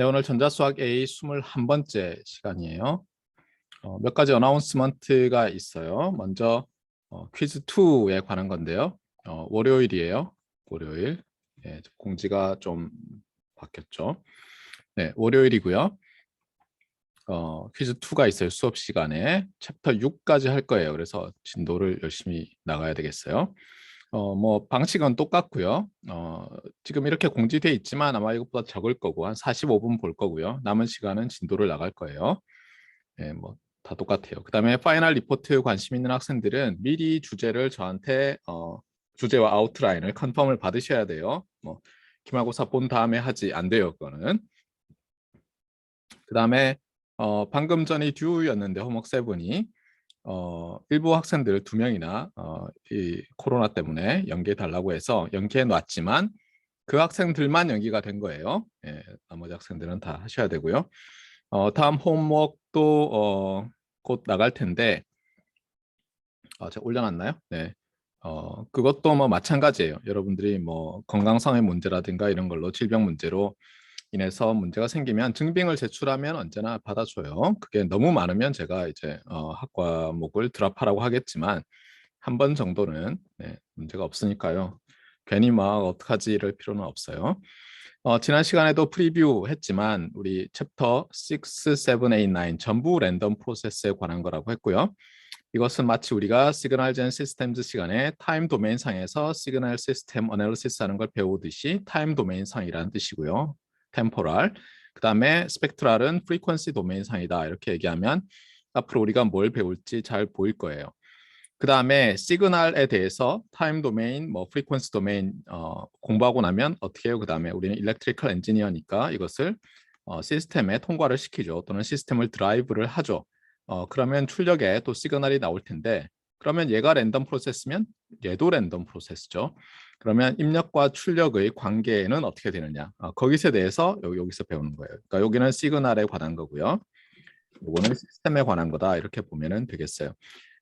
네, 오늘 전자수학 A 21번째 시간이에요. 몇 가지 어나운스먼트가 있어요. 먼저 퀴즈 2에 관한 건데요. 월요일이에요. 월요일. 예, 공지가 좀 바뀌었죠. 네, 월요일이고요. 퀴즈 2가 있어요. 수업 시간에 챕터 6까지 할 거예요. 그래서 진도를 열심히 나가야 되겠어요. 뭐 방식은 똑같고요. 지금 이렇게 공지돼 있지만 아마 이것보다 적을 거고 한 45분 볼 거고요. 남은 시간은 진도를 나갈 거예요. 네, 뭐 다 똑같아요. 그다음에 파이널 리포트 관심 있는 학생들은 미리 주제를 저한테 주제와 아웃라인을 컨펌을 받으셔야 돼요. 뭐 기말고사 본 다음에 하지 안 돼요. 그거는. 그다음에 방금 전이 듀였는데 호목 세븐이 일부 학생들 2명이나 이 코로나 때문에 연기해 달라고 해서 연기해 놨지만 그 학생들만 연기가 된 거예요. 예, 나머지 학생들은 다 하셔야 되고요. 다음 홈워크도 곧 나갈 텐데 제가 올려놨나요? 네. 그것도 뭐 마찬가지예요. 여러분들이 뭐 건강상의 문제라든가 이런 걸로 질병 문제로 인해서 문제가 생기면 증빙을 제출하면 언제나 받아줘요. 그게 너무 많으면 제가 이제 학과목을 드랍하라고 하겠지만 한 번 정도는 네, 문제가 없으니까요. 괜히 막 어떡하지 이럴 필요는 없어요. 지난 시간에도 프리뷰 했지만 우리 챕터 6, 7, 8, 9 전부 랜덤 프로세스에 관한 거라고 했고요. 이것은 마치 우리가 시그널 젠 시스템즈 시간에 타임 도메인 상에서 시그널 시스템 어널리시스 하는 걸 배우듯이 타임 도메인 상이라는 뜻이고요. 템포럴. 그다음에 스펙트럴은 프리퀀시 도메인 상이다. 이렇게 얘기하면 앞으로 우리가 뭘 배울지 잘 보일 거예요. 그다음에 시그널에 대해서 타임 도메인, 뭐 프리퀀시 도메인 공부하고 나면 어떻게 해요? 그다음에 우리는 일렉트리컬 엔지니어니까 이것을 시스템에 통과를 시키죠. 또는 시스템을 드라이브를 하죠. 그러면 출력에 또 시그널이 나올 텐데 그러면 얘가 랜덤 프로세스면 얘도 랜덤 프로세스죠. 그러면 입력과 출력의 관계는 어떻게 되느냐? 거기에 대해서 여기서 배우는 거예요. 그러니까 여기는 시그널에 관한 거고요. 이거는 시스템에 관한 거다 이렇게 보면 되겠어요.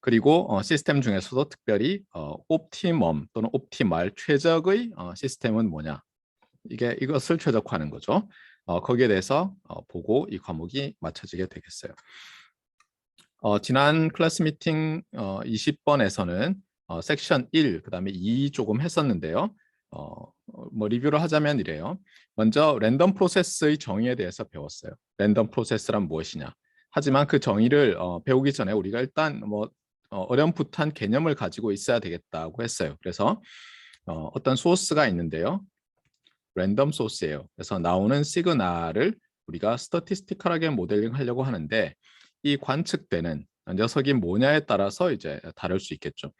그리고 시스템 중에서도 특별히 옵티멈 또는 옵티말 최적의 시스템은 뭐냐? 이것을 최적화하는 거죠. 거기에 대해서 보고 이 과목이 맞춰지게 되겠어요. 지난 클래스 미팅 20번에서는 섹션 1, 그다음에 2 조금 했었는데요. 뭐 리뷰를 하자면 이래요. 먼저 랜덤 프로세스의 정의에 대해서 배웠어요. 랜덤 프로세스란 무엇이냐? 하지만 그 정의를 배우기 전에 우리가 일단 뭐 어렴풋한 개념을 가지고 있어야 되겠다고 했어요. 그래서 어떤 소스가 있는데요. 랜덤 소스예요. 그래서 나오는 시그널을 우리가 스태티스티컬하게 모델링 하려고 하는데 이 관측되는 녀석이 뭐냐에 따라서 이제 다를 수 있겠죠.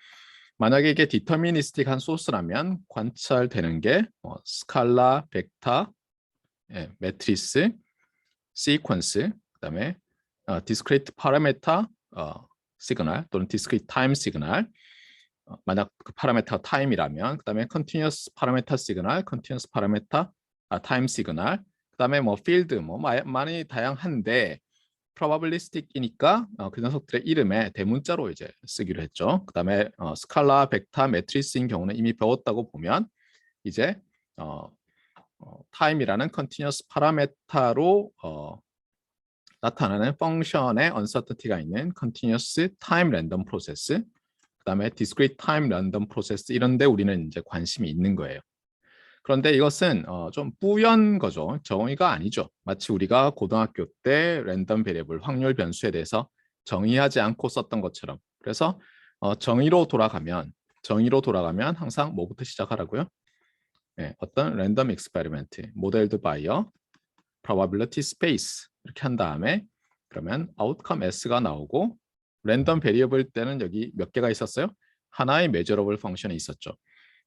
만약에 이게 디터미니스틱한 소스라면 관찰되는 게 스칼라, 벡터, 매트리스, 시퀀스, 그다음에 디스크리트 파라메터 시그널 또는 디스크리트 타임 시그널 만약 그 파라메터 타임이라면 그다음에 컨티뉴어스 파라메터 시그널, 컨티뉴어스 파라메터 타임 시그널, 그다음에 뭐 필드 뭐 많이 다양한데 probabilistic이니까 그 녀석들의 이름에 대문자로 이제 쓰기로 했죠. 그다음에 스칼라, 벡터, 매트리스인 경우는 이미 배웠다고 보면 이제 타임이라는 컨티뉴어스 파라메터로 나타나는 펑션의 uncertainty가 있는 continuous time random process, 그다음에 discrete time random process 이런 데 우리는 이제 관심이 있는 거예요. 그런데 이것은 좀 뿌연 거죠. 정의가 아니죠. 마치 우리가 고등학교 때 랜덤 베리어블 확률 변수에 대해서 정의하지 않고 썼던 것처럼. 그래서 정의로 돌아가면 항상 뭐부터 시작하라고요? 네, 어떤 랜덤 익스페리멘트, 모델드 바이어, probability space 이렇게 한 다음에 그러면 outcome S가 나오고 랜덤 베리어블 때는 여기 몇 개가 있었어요? 하나의 measurable 펑션이 있었죠.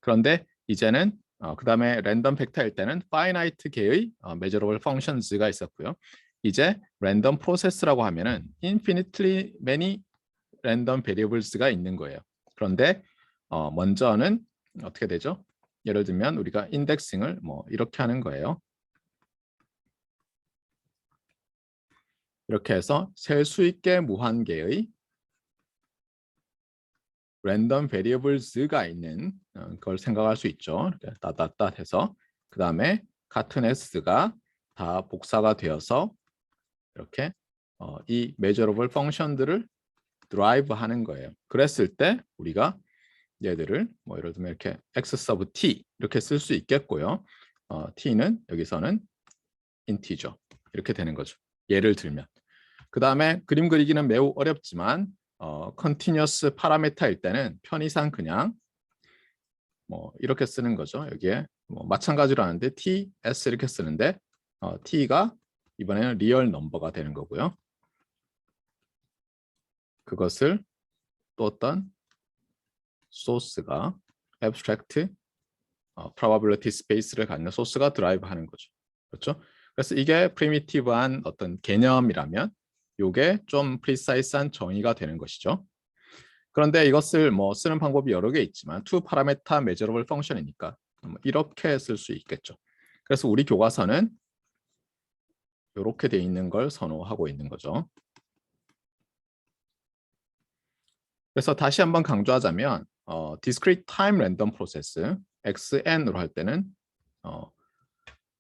그런데 이제는 그 다음에 랜덤 벡터일 때는 finite 개의 measurable functions가 있었고요. 이제 랜덤 프로세스라고 하면은 infinitely many 랜덤 variables가 있는 거예요. 그런데 먼저는 어떻게 되죠? 예를 들면 우리가 인덱싱을 뭐 이렇게 하는 거예요. 이렇게 해서 셀 수 있게 무한개의 랜덤 베리어블스가 있는 걸 생각할 수 있죠. 이렇게 따따따 해서 그 다음에 같은 S가 다 복사가 되어서 이렇게 이 measurable function들을 드라이브 하는 거예요. 그랬을 때 우리가 얘들을 뭐 예를 들면 이렇게 x sub t 이렇게 쓸 수 있겠고요. t는 여기서는 인티저 이렇게 되는 거죠. 예를 들면 그 다음에 그림 그리기는 매우 어렵지만 continuous 파라미터일 때는 편의상 그냥 뭐 이렇게 쓰는 거죠. 여기에 뭐 마찬가지로 하는데 t, s 이렇게 쓰는데 t가 이번에는 리얼 넘버가 되는 거고요. 그것을 또 어떤 소스가 abstract probability space를 갖는 소스가 드라이브 하는 거죠. 그렇죠? 그래서 이게 프리미티브한 어떤 개념이라면 이게 좀 프리사이스한 정의가 되는 것이죠. 그런데 이것을 뭐 쓰는 방법이 여러 개 있지만 two parameter measurable function이니까 이렇게 쓸 수 있겠죠. 그래서 우리 교과서는 이렇게 돼 있는 걸 선호하고 있는 거죠. 그래서 다시 한번 강조하자면 discrete time random process xn으로 할 때는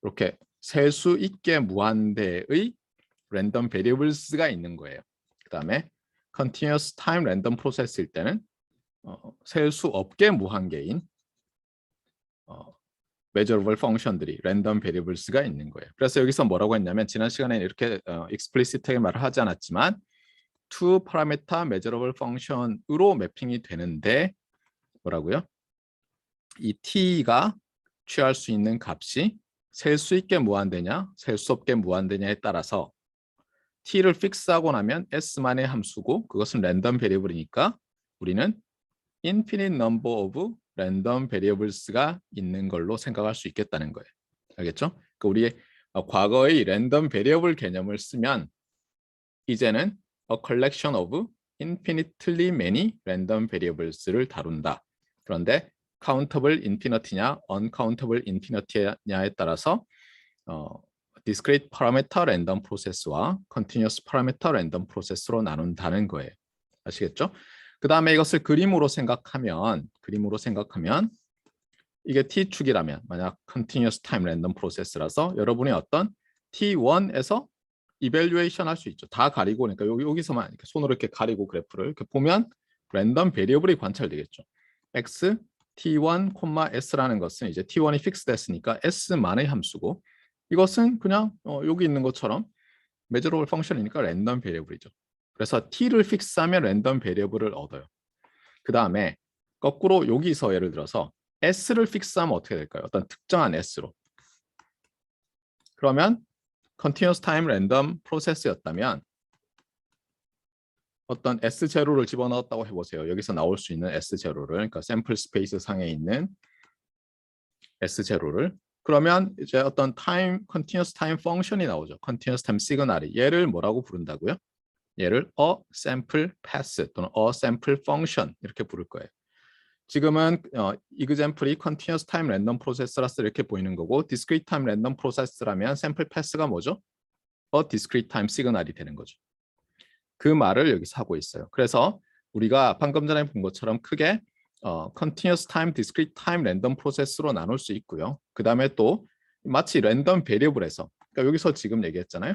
이렇게 셀 수 있게 무한대의 랜덤 베리어블스가 있는 거예요. 그 다음에 continuous time random process일 때는 셀 수 없게 무한계인 measurable function들이 랜덤 베리어블스가 있는 거예요. 그래서 여기서 뭐라고 했냐면 지난 시간에 이렇게 explicit하게 말을 하지 않았지만 two parameter measurable function으로 매핑이 되는데 뭐라고요? 이 t가 취할 수 있는 값이 셀 수 있게 무한대냐, 셀 수 없게 무한대냐에 따라서 t를 픽스하고 나면 s만의 함수고 그것은 랜덤 베리어블이니까 우리는 infinite number of random variables가 있는 걸로 생각할 수 있겠다는 거예요. 알겠죠? 그러니까 우리 과거의 랜덤 베리어블 개념을 쓰면 이제는 a collection of infinitely many random variables를 다룬다. 그런데 countable infinite냐, uncountable infinite냐에 따라서 discrete parameter random process와 continuous parameter random process로 나눈다는 거예요. 아시겠죠? 그 다음에 이것을 그림으로 생각하면 이게 t축이라면 만약 continuous time random process라서 여러분이 어떤 t1에서 evaluation 할 수 있죠. 다 가리고 그러니까 여기서만 이렇게 손으로 이렇게 가리고 그래프를 이렇게 보면 랜덤 베리어블이 관찰되겠죠. x t1, s라는 것은 이제 t1이 픽스 됐으니까 s만의 함수고 이것은 그냥 여기 있는 것처럼 measurable function이니까 랜덤 베리어블이죠. 그래서 t를 픽스하면 랜덤 베리어블을 얻어요. 그 다음에 거꾸로 여기서 예를 들어서 s를 픽스하면 어떻게 될까요? 어떤 특정한 s로. 그러면 continuous time random process였다면 어떤 S0를 집어넣었다고 해보세요. 여기서 나올 수 있는 S0를 그러니까 샘플 스페이스 상에 있는 S0를 그러면 이제 어떤 time continuous time function이 나오죠. continuous time signal이 얘를 뭐라고 부른다고요? 얘를 a sample pass 또는 a sample function 이렇게 부를 거예요. 지금은 example이 continuous time random process라서 이렇게 보이는 거고 discrete time random process라면 sample pass가 뭐죠? a discrete time signal이 되는 거죠. 그 말을 여기서 하고 있어요. 그래서 우리가 방금 전에 본 것처럼 크게 continuous time, discrete time, random process로 나눌 수 있고요. 그 다음에 또 마치 랜덤 베리어블에서 그러니까 여기서 지금 얘기했잖아요.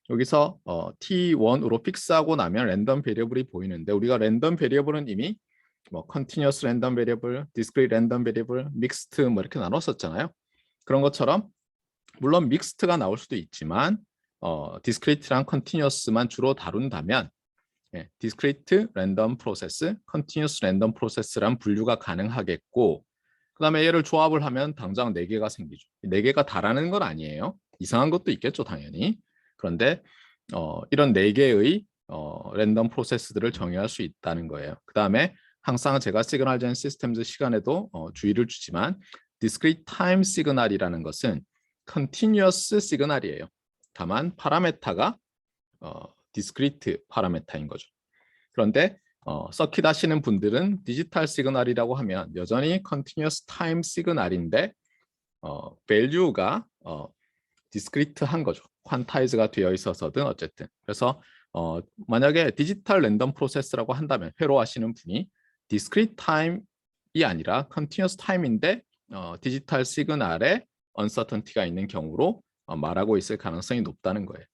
여기서 t1으로 픽스하고 나면 랜덤 베리어블이 보이는데 우리가 랜덤 베리어블은 이미 뭐 continuous random variable, discrete random variable, mixed 뭐 이렇게 나눴었잖아요. 그런 것처럼 물론 믹스트가 나올 수도 있지만 discrete랑 continuous만 주로 다룬다면 discrete random process, continuous random process란 분류가 가능하겠고 그 다음에 얘를 조합을 하면 당장 4개가 생기죠. 4개가 다라는 건 아니에요. 이상한 것도 있겠죠, 당연히. 그런데 이런 4개의 랜덤 프로세스들을 정의할 수 있다는 거예요. 그 다음에 항상 제가 시그널 젠 시스템즈 시간에도 주의를 주지만 discrete time 시그널이라는 것은 continuous 시그널이에요. 다만 파라메타가 discrete 파라메타인 거죠. 그런데 서킷 하시는 분들은 디지털 시그널이라고 하면 여전히 continuous time 시그널인데 value가 discrete한 거죠. 퀀타이즈가 되어 있어서든 어쨌든. 그래서 만약에 디지털 랜덤 프로세스라고 한다면 회로 하시는 분이 discrete time이 아니라 continuous time인데 디지털 시그널에 uncertainty가 있는 경우로 말하고 있을 가능성이 높다는 거예요.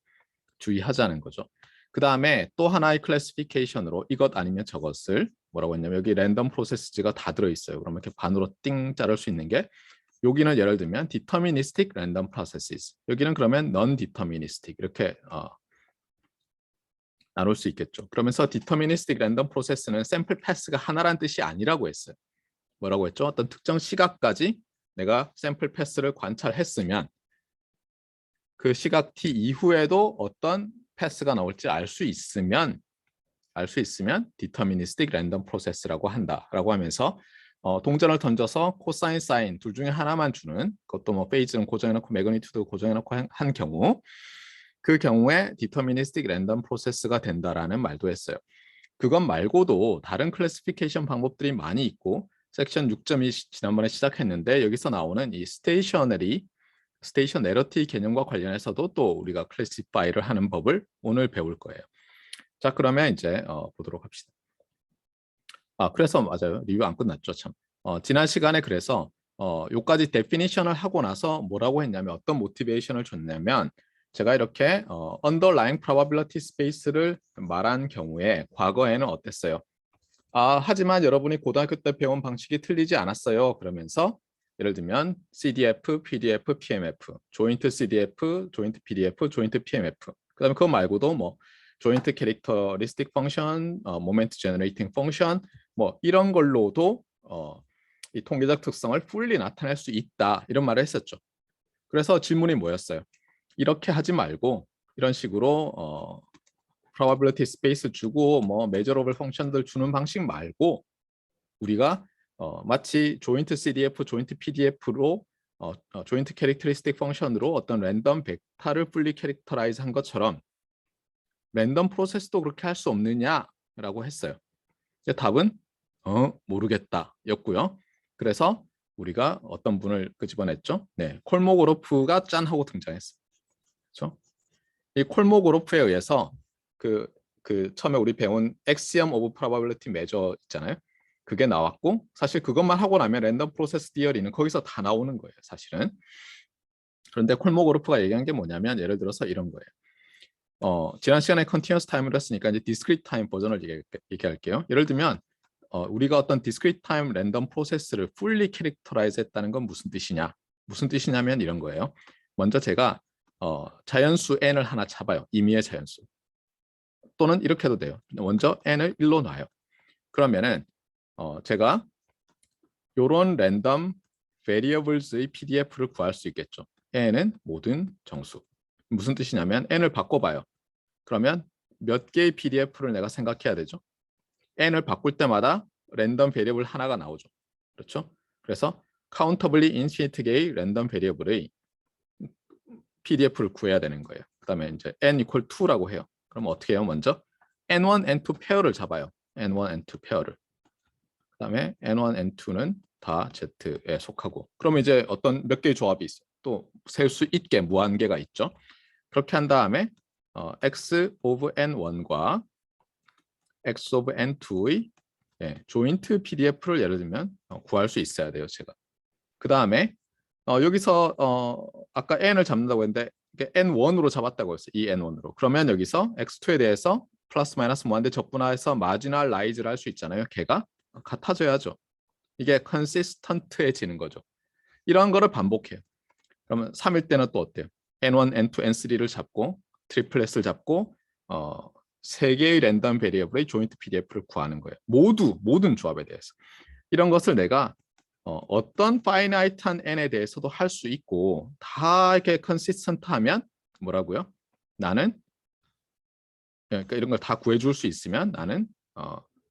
주의하자는 거죠. 그 다음에 또 하나의 클래시피케이션으로 이것 아니면 저것을 뭐라고 했냐면 여기 랜덤 프로세스가 다 들어있어요. 그러면 이렇게 반으로 띵 자를 수 있는 게 여기는 예를 들면 deterministic random processes. 여기는 그러면 non-deterministic 이렇게 나눌 수 있겠죠. 그러면서 deterministic random process는 샘플 패스가 하나란 뜻이 아니라고 했어요. 뭐라고 했죠? 어떤 특정 시각까지 내가 샘플 패스를 관찰했으면 그 시각 t 이후에도 어떤 패스가 나올지 알 수 있으면 deterministic random process라고 한다라고 하면서 동전을 던져서 코사인, 사인 둘 중에 하나만 주는 그것도 뭐 페이지는 고정해놓고 매그니튜드 고정해놓고 한 경우 그 경우에 deterministic random process가 된다라는 말도 했어요. 그것 말고도 다른 클래시피케이션 방법들이 많이 있고 섹션 6.2 지난번에 시작했는데 여기서 나오는 이 스테이셔너리티 개념과 관련해서도 또 우리가 클래시파이를 하는 법을 오늘 배울 거예요. 자, 그러면 이제 보도록 합시다. 그래서 맞아요. 리뷰 안 끝났죠, 참. 지난 시간에 그래서 요까지 데피니션을 하고 나서 뭐라고 했냐면 어떤 모티베이션을 줬냐면 제가 이렇게 underlying probability space를 말한 경우에 과거에는 어땠어요? 하지만 여러분이 고등학교 때 배운 방식이 틀리지 않았어요. 그러면서 예를 들면 CDF, PDF, PMF, 조인트 CDF, 조인트 PDF, 조인트 PMF. 그다음에 그거 말고도 뭐 조인트 캐릭터리스틱 펑션, 모멘트 제너레이팅 펑션 뭐 이런 걸로도 이 통계적 특성을 fully 나타낼 수 있다. 이런 말을 했었죠. 그래서 질문이 뭐였어요? 이렇게 하지 말고 이런 식으로 probability space 주고 뭐 measurable 펑션들 주는 방식 말고 우리가 마치 조인트 CDF, 조인트 PDF로 조인트 캐릭터리스틱 펑션으로 어떤 랜덤 벡터를 fully 캐릭터라이즈 한 것처럼 랜덤 프로세스도 그렇게 할 수 없느냐라고 했어요. 답은 모르겠다 였고요. 그래서 우리가 어떤 분을 끄집어냈죠? 네, 콜모고로프가 짠 하고 등장했어요. 그렇죠? 이 콜모고로프에 의해서 그 처음에 우리 배운 axiom of probability measure 있잖아요. 그게 나왔고 사실 그것만 하고 나면 랜덤 프로세스 디어리는 거기서 다 나오는 거예요, 사실은. 그런데 콜모고로프가 얘기한 게 뭐냐면 예를 들어서 이런 거예요. 지난 시간에 컨티뉴어스 타임을 했으니까 이제 디스크리트 타임 버전을 얘기할게요. 예를 들면 우리가 어떤 디스크리트 타임 랜덤 프로세스를 fully 캐릭터라이즈 했다는 건 무슨 뜻이냐? 무슨 뜻이냐면 이런 거예요. 먼저 제가 자연수 n을 하나 잡아요. 임의의 자연수. 또는 이렇게 해도 돼요. 먼저 n을 1로 놔요. 그러면은 제가 이런 랜덤 variables의 PDF를 구할 수 있겠죠. n은 모든 정수. 무슨 뜻이냐면 n을 바꿔봐요. 그러면 몇 개의 PDF를 내가 생각해야 되죠? n을 바꿀 때마다 랜덤 베리어블 하나가 나오죠. 그렇죠? 그래서 countably infinite 개의 랜덤 베리어블의 PDF를 구해야 되는 거예요. 그다음에 이제 n equal 2라고 해요. 그럼 어떻게 해요? 먼저 n1, n2 페어를 잡아요. n1, n2 페어를. 그다음에 n1, n2는 다 Z에 속하고. 그럼 이제 어떤 몇 개의 조합이 있어요. 또 셀 수 있게 무한계가 있죠. 그렇게 한 다음에 x of n1과 x of n2의 조인트 PDF를 예를 들면 구할 수 있어야 돼요, 제가. 그 다음에 여기서 아까 n을 잡는다고 했는데 n1으로 잡았다고 했어요. 이 n1으로. 그러면 여기서 x2에 대해서 플러스 마이너스 무한대 적분해서 마지널라이즈를 할 수 있잖아요. 걔가 같아져야죠. 이게 컨시스턴트해지는 거죠. 이러한 거를 반복해요. 그러면 3일 때는 또 어때요? n1, n2, n3를 잡고 트리플렛을 잡고 3개의 랜덤 베리어블의 조인트 PDF를 구하는 거예요. 모든 조합에 대해서. 이런 것을 내가 어떤 파이나이트한 n에 대해서도 할 수 있고 다 이렇게 컨시스턴트하면 뭐라고요? 나는 그러니까 이런 걸 다 구해줄 수 있으면 나는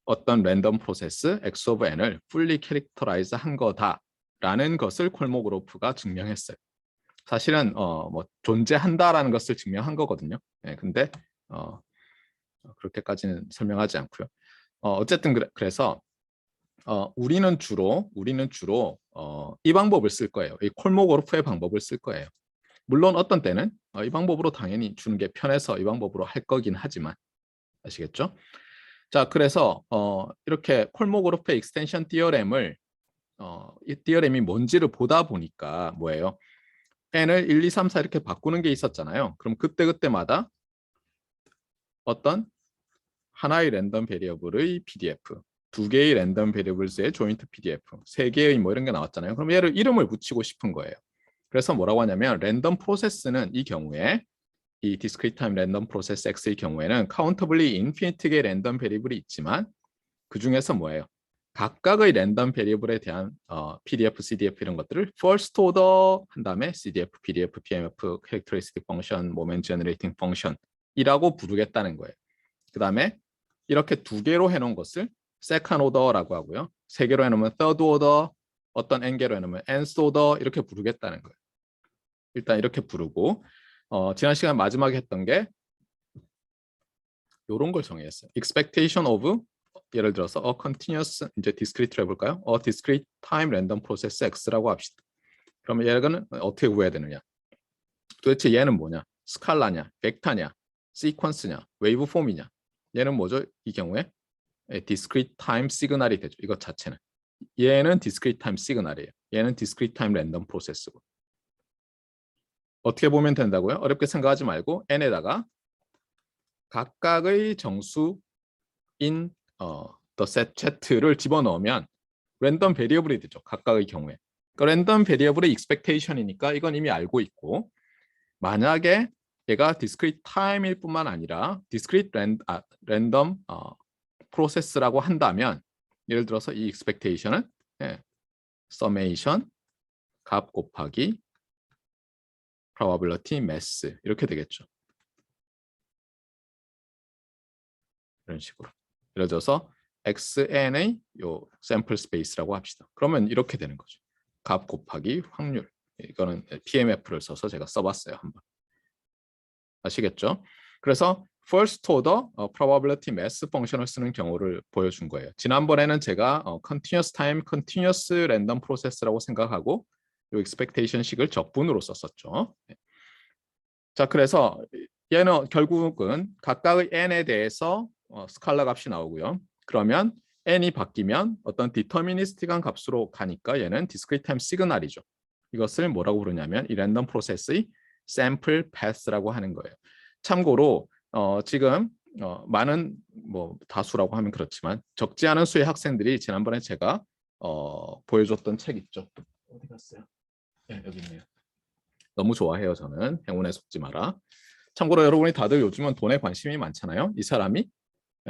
어떤 랜덤 프로세스 x of n을 fully characterize 한 거다라는 것을 콜모그로프가 증명했어요. 사실은 뭐 존재한다라는 것을 증명한 거거든요. 근데 그렇게까지는 설명하지 않고요. 어쨌든 그래서 우리는 주로 이 방법을 쓸 거예요. 이 콜모고르프의 방법을 쓸 거예요. 물론 어떤 때는 이 방법으로 당연히 주는 게 편해서 이 방법으로 할 거긴 하지만 아시겠죠? 자, 그래서 이렇게 콜모고르프의 익스텐션 디어렘을 이 디어렘이 뭔지를 보다 보니까 뭐예요? n을 1, 2, 3, 4 이렇게 바꾸는 게 있었잖아요. 그럼 그때마다 어떤 하나의 랜덤 베리어블의 PDF, 두 개의 랜덤 베리어블스의 조인트 PDF, 세 개의 뭐 이런 게 나왔잖아요. 그럼 얘를 이름을 붙이고 싶은 거예요. 그래서 뭐라고 하냐면 랜덤 프로세스는 이 경우에 이 discrete time 랜덤 프로세스 X의 경우에는 카운터블리 인피니트 개의 랜덤 베리어블이 있지만 그 중에서 뭐예요? 각각의 랜덤 베리어블에 대한 PDF, CDF 이런 것들을 first order 한 다음에 CDF, PDF, PMF, characteristic function, moment generating function 이라고 부르겠다는 거예요. 그 다음에 이렇게 두 개로 해놓은 것을 second order라고 하고요. 세 개로 해놓으면 third order, 어떤 n 개로 해놓으면 nth order 이렇게 부르겠다는 거예요. 일단 이렇게 부르고 지난 시간 마지막에 했던 게 이런 걸 정의했어요. expectation of 예를 들어서 a continuous 이제 discrete로 해볼까요? a discrete time random process x라고 합시다. 그러면 얘는 어떻게 구해야 되느냐? 도대체 얘는 뭐냐? 스칼라냐? 벡터냐? 시퀀스냐? 웨이브폼이냐? 얘는 뭐죠? 이 경우에 discrete time 시그널이 되죠. 이것 자체는. 얘는 discrete time 시그널이에요. 얘는 discrete time random process고. 어떻게 보면 된다고요? 어렵게 생각하지 말고 n에다가 각각의 정수인 the set z를 집어넣으면 랜덤 베리어블이 되죠. 각각의 경우에. 그 랜덤 베리어블의 expectation이니까 이건 이미 알고 있고 만약에 얘가 discrete time일 뿐만 아니라 discrete random process라고 한다면 예를 들어서 이 expectation은 summation 값 곱하기 probability mass 이렇게 되겠죠. 이런 식으로. 예를 들어서 xn의 요 샘플 스페이스라고 합시다. 그러면 이렇게 되는 거죠. 값 곱하기 확률. 이거는 PMF를 써서 제가 써봤어요. 한번. 아시겠죠? 그래서 first order probability mass 펑션을 쓰는 경우를 보여준 거예요. 지난번에는 제가 continuous time, continuous random process라고 생각하고 요 expectation식을 적분으로 썼었죠. 자, 그래서 얘는 결국은 각각의 n에 대해서 스칼라 값이 나오고요. 그러면 n이 바뀌면 어떤 디터미니스틱한 값으로 가니까 얘는 discrete time 시그널이죠. 이것을 뭐라고 부르냐면 이 랜덤 프로세스의 샘플 패스라고 하는 거예요. 참고로 지금 많은 뭐 다수라고 하면 그렇지만 적지 않은 수의 학생들이 지난번에 제가 보여줬던 책 있죠. 어디 갔어요? 네, 여기 있네요. 너무 좋아해요. 저는 행운에 속지 마라. 참고로 여러분이 다들 요즘은 돈에 관심이 많잖아요. 이 사람이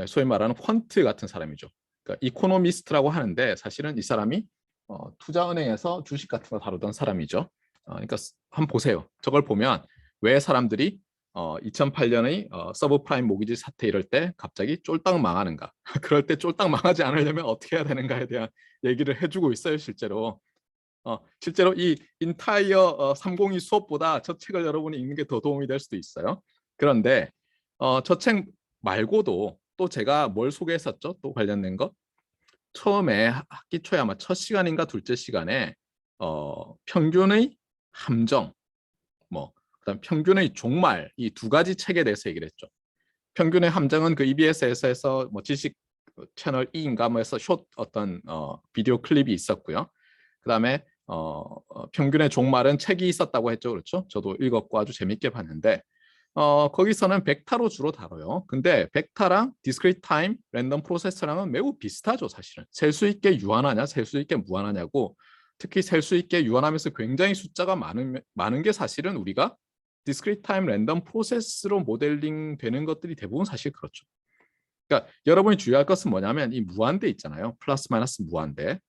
소위 말하는 퀀트 같은 사람이죠. 그러니까 이코노미스트라고 하는데 사실은 이 사람이 투자은행에서 주식 같은 거 다루던 사람이죠. 그러니까 한번 보세요. 저걸 보면 왜 사람들이 2008년의 서브프라임 모기지 사태 이럴 때 갑자기 쫄딱 망하는가. 그럴 때 쫄딱 망하지 않으려면 어떻게 해야 되는가에 대한 얘기를 해주고 있어요. 실제로 이 인타이어 302 수업보다 저 책을 여러분이 읽는 게 더 도움이 될 수도 있어요. 그런데 저 책 말고도 또 제가 뭘 소개했었죠? 또 관련된 거? 처음에 학기 초에 아마 첫 시간인가 둘째 시간에 평균의 함정, 뭐 그다음 평균의 종말 이 두 가지 책에 대해서 얘기를 했죠. 평균의 함정은 그 EBS에서 뭐 지식 채널 E인가 뭐에서 숏 어떤 비디오 클립이 있었고요. 그다음에 평균의 종말은 책이 있었다고 했죠. 그렇죠? 저도 읽었고 아주 재밌게 봤는데 거기서는 벡터로 주로 다뤄요. 근데 벡터랑 디스크리트 타임 랜덤 프로세스랑은 매우 비슷하죠. 사실은 셀 수 있게 유한하냐 셀 수 있게 무한하냐고 특히 셀 수 있게 유한하면서 굉장히 숫자가 많은 게 사실은 우리가 디스크리트 타임 랜덤 프로세스로 모델링 되는 것들이 대부분 사실 그렇죠. 그러니까 여러분이 주의할 것은 뭐냐면 이 무한대 있잖아요. 플러스 마이너스 무한대.